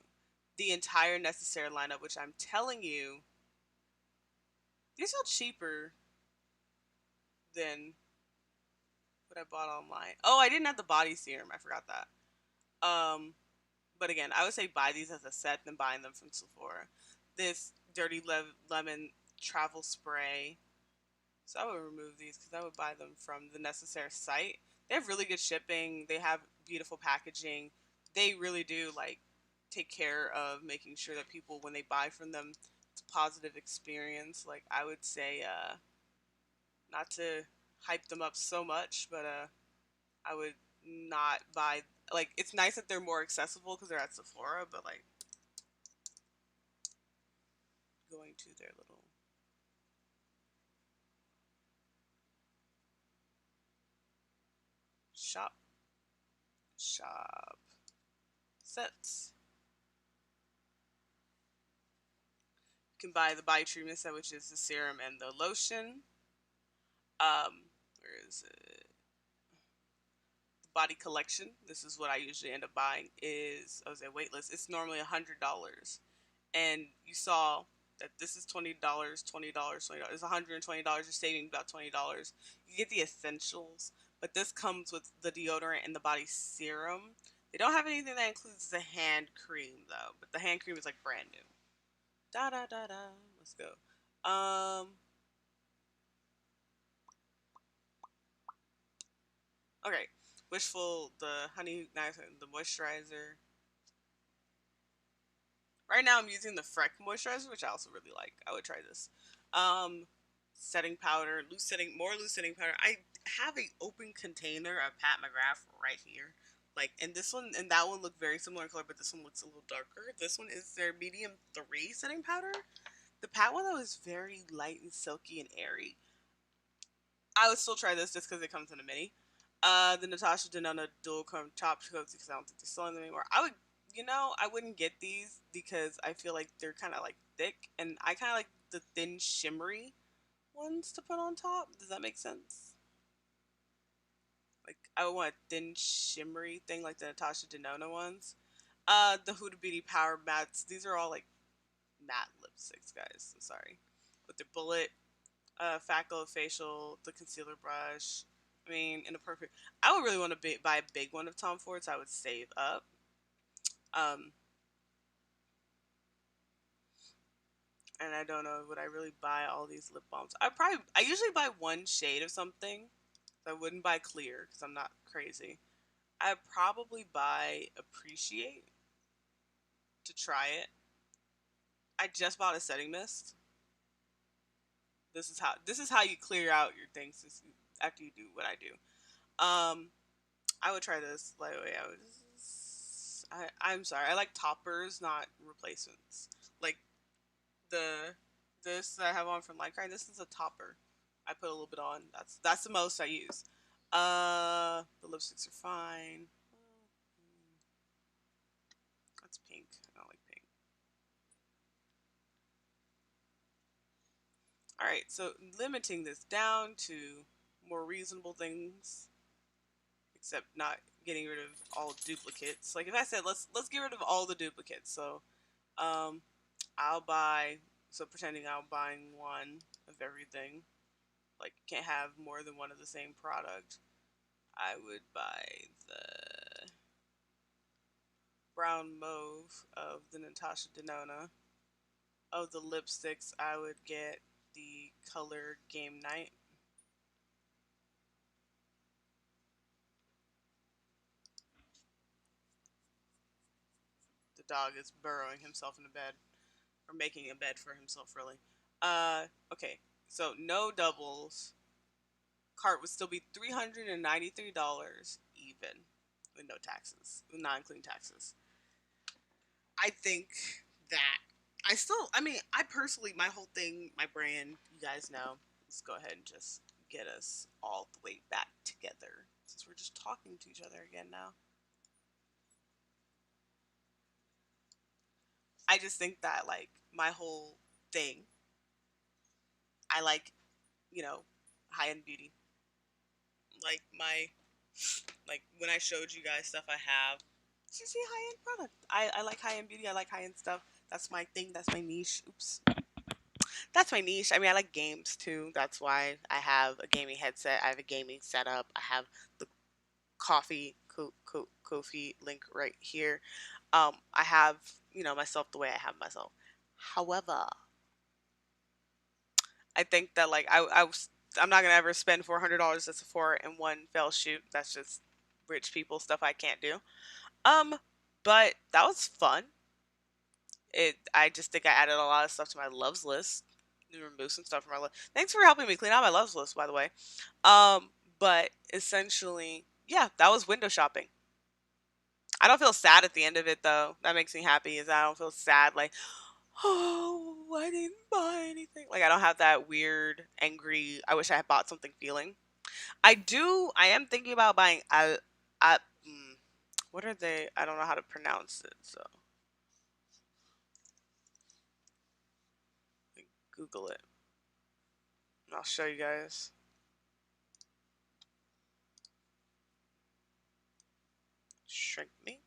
The entire Necessaire lineup, which I'm telling you, these are cheaper than what I bought online. Oh, I didn't have the body serum. I forgot that. But again, I would say buy these as a set than buying them from Sephora. This Dirty Lemon travel spray. So I would remove these because I would buy them from the Necessaire site. They have really good shipping. They have beautiful packaging. They really do like take care of making sure that people, when they buy from them, it's a positive experience. Like, I would say, not to hype them up so much, but I would not buy. Like, it's nice that they're more accessible because they're at Sephora, but like going to their little shop sets. You can buy the body treatment set, which is the serum and the lotion. Where is it? Body collection. This is what I usually end up buying. Is I was at waitlist. It's normally $100, and you saw that this is $20, $20, $20. It's $120. You're saving about $20. You get the essentials, but this comes with the deodorant and the body serum. They don't have anything that includes the hand cream though, but the hand cream is like brand new. Da da da da. Let's go. Okay. Wishful, the honey knife, and the moisturizer. Right now, I'm using the Freck moisturizer, which I also really like. I would try this. Um, Setting powder, more loose setting powder. I have a open container of Pat McGrath right here. Like, and this one and that one look very similar in color, but this one looks a little darker. This one is their medium 3 setting powder. The Pat one though is very light and silky and airy. I would still try this just because it comes in a mini. The Natasha Denando dual chrome top coats because I don't think they're selling them anymore. I wouldn't get these because I feel like they're kind of like thick, and I kind of like the thin shimmery ones to put on top. Does that make sense? Like I would want a thin shimmery thing like the Natasha Denona ones. The Huda Beauty Power Mattes. These are all like matte lipsticks, guys. I'm sorry, with the bullet, Facto facial, the concealer brush. I mean, in a perfect, I would really want to buy a big one of Tom Ford's. I would save up. Um, and I don't know, would I really buy all these lip balms? I usually buy one shade of something. So I wouldn't buy clear because I'm not crazy. I'd probably buy Appreciate to try it. I just bought a setting mist. This is how you clear out your things after you do what I do. I would try this. Like, I'm sorry. I like toppers, not replacements. Like the this that I have on from Lycra. This is a topper. I put a little bit on. That's the most I use. The lipsticks are fine. That's pink. I don't like pink. All right, so limiting this down to more reasonable things, except not getting rid of all duplicates. Like if I said let's get rid of all the duplicates. So um, I'll buy. So pretending I'm buying one of everything. Like can't have more than one of the same product. I would buy the brown mauve of the Natasha Denona. Of the lipsticks, I would get the color Game Night. The dog is burrowing himself in the bed, or making a bed for himself, really. Okay, so no doubles. Cart would still be $393 even, with no taxes, with non-clean taxes. I think that I personally, my whole thing, my brand, you guys know, let's go ahead and just get us all the way back together since we're just talking to each other again now. I just think that, like, my whole thing, I like, you know, high end beauty. Like, like, when I showed you guys stuff I have, you see high end product. I like high end beauty. I like high end stuff. That's my thing. That's my niche. Oops. That's my niche. I mean, I like games too. That's why I have a gaming headset. I have a gaming setup. I have the coffee link right here. I have, myself the way I have myself. However, I think that like I'm not gonna ever spend $400 at Sephora in one fell shoot. That's just rich people stuff I can't do. Um, but that was fun. I just think I added a lot of stuff to my loves list. Remove some stuff from my list. Thanks for helping me clean out my loves list, by the way. But essentially, yeah, that was window shopping. I don't feel sad at the end of it though. That makes me happy. Is I don't feel sad like, oh, I didn't buy anything. Like I don't have that weird, angry. I wish I had bought something feeling. I do. I am thinking about buying. What are they? I don't know how to pronounce it. So Google it. And I'll show you guys. Shrink me.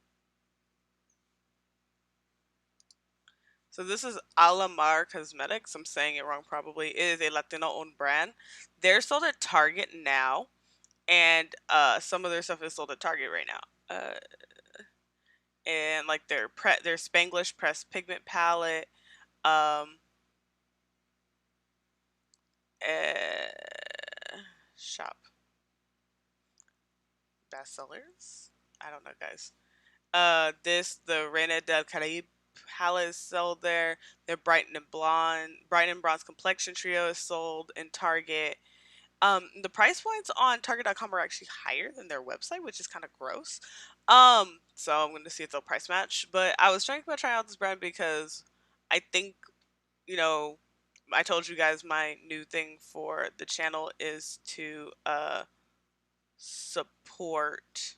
So this is Lamar Cosmetics. I'm saying it wrong probably. It is a Latino-owned brand. They're sold at Target now, and some of their stuff is sold at Target right now. And like their Spanglish pressed pigment palette, um, shop bestsellers. I don't know, guys. The Reina del Caribe palette is sold there. Their Bright and Bronze Complexion Trio is sold in Target. The price points on Target.com are actually higher than their website, which is kind of gross. So I'm going to see if they'll price match. But I was trying to try out this brand because I think, you know, I told you guys my new thing for the channel is to support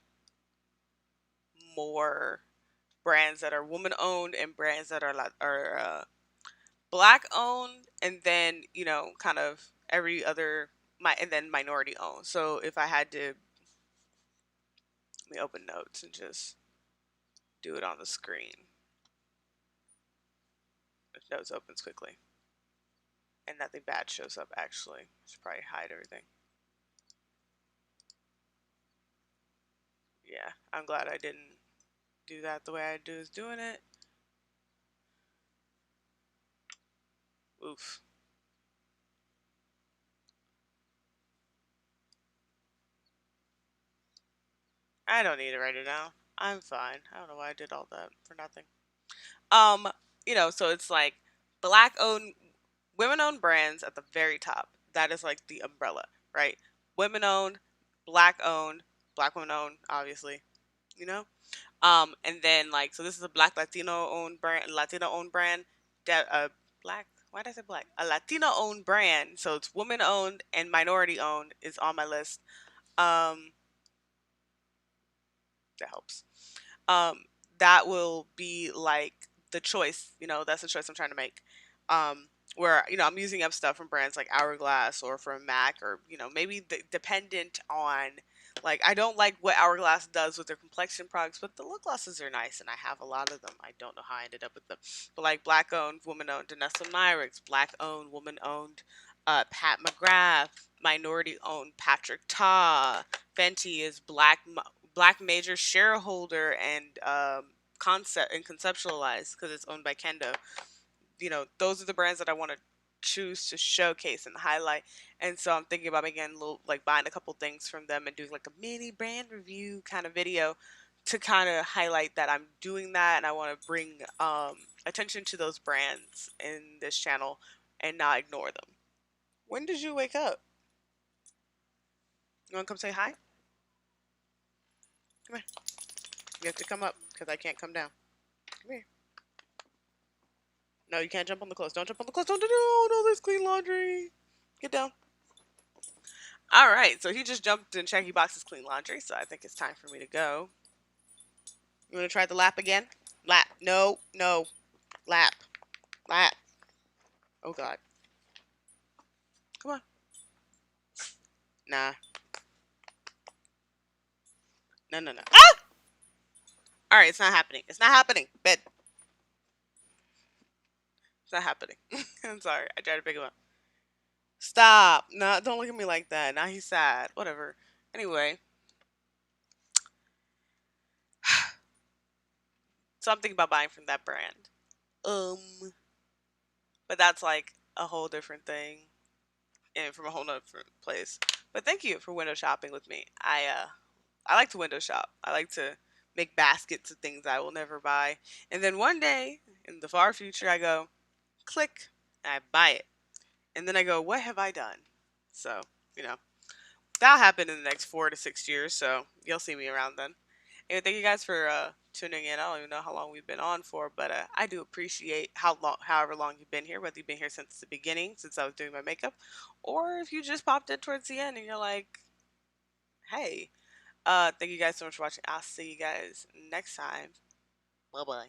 more brands that are woman owned and brands that are black owned, and then kind of every other and then minority owned. So if I had to, let me open notes and just do it on the screen. If notes opens quickly and nothing bad shows up, actually, I should probably hide everything. Yeah, I'm glad I didn't do that the way I was doing it. Oof. I don't need to write it down. I'm fine. I don't know why I did all that for nothing. Um, so it's like black owned, women owned brands at the very top. That is like the umbrella, right? Women owned, black women owned, obviously, you know? And then like, so this is a black Latino owned brand, that black, why did I say black? A Latino owned brand. So it's woman owned and minority owned is on my list. Um, that helps. um, that will be like the choice. That's the choice I'm trying to make. Where I'm using up stuff from brands like Hourglass or from Mac, or maybe dependent on, like, I don't like what Hourglass does with their complexion products, but the lip glosses are nice and I have a lot of them. I don't know how I ended up with them, but like black owned, woman owned Danessa Myricks, black owned, woman owned Pat McGrath, minority owned Patrick Ta. Fenty is black major shareholder and concept and conceptualized because it's owned by Kendo. Those are the brands that I want to choose to showcase and highlight. And so I'm thinking about making a little, like, buying a couple things from them and doing like a mini brand review kind of video to kind of highlight that I'm doing that, and I want to bring attention to those brands in this channel and not ignore them. When did you wake up? You want to come say hi? Come here. You have to come up because I can't come down. Come here. No, you can't jump on the clothes. Don't jump on the clothes. Don't do. Oh no, there's clean laundry. Get down. All right, so he just jumped in Shaggy Box's clean laundry, so I think it's time for me to go. You want to try the lap again? Lap. No, no. Lap. Lap. Oh God. Come on. Nah. No, no, no. Ah! All right, it's not happening. It's not happening. Bed. It's not happening. I'm sorry. I tried to pick him up. Stop. No, don't look at me like that. Now he's sad. Whatever. Anyway. Something about buying from that brand. But that's like a whole different thing and from a whole different place. But thank you for window shopping with me. I like to window shop. I like to make baskets of things I will never buy. And then one day in the far future I go, click, and I buy it. And then I go, what have I done? So, you know, that'll happen in the next 4 to 6 years, so you'll see me around then. Anyway, thank you guys for tuning in. I don't even know how long we've been on for, but I do appreciate however long you've been here, whether you've been here since the beginning, since I was doing my makeup, or if you just popped in towards the end and you're like, hey, thank you guys so much for watching. I'll see you guys next time. Bye bye.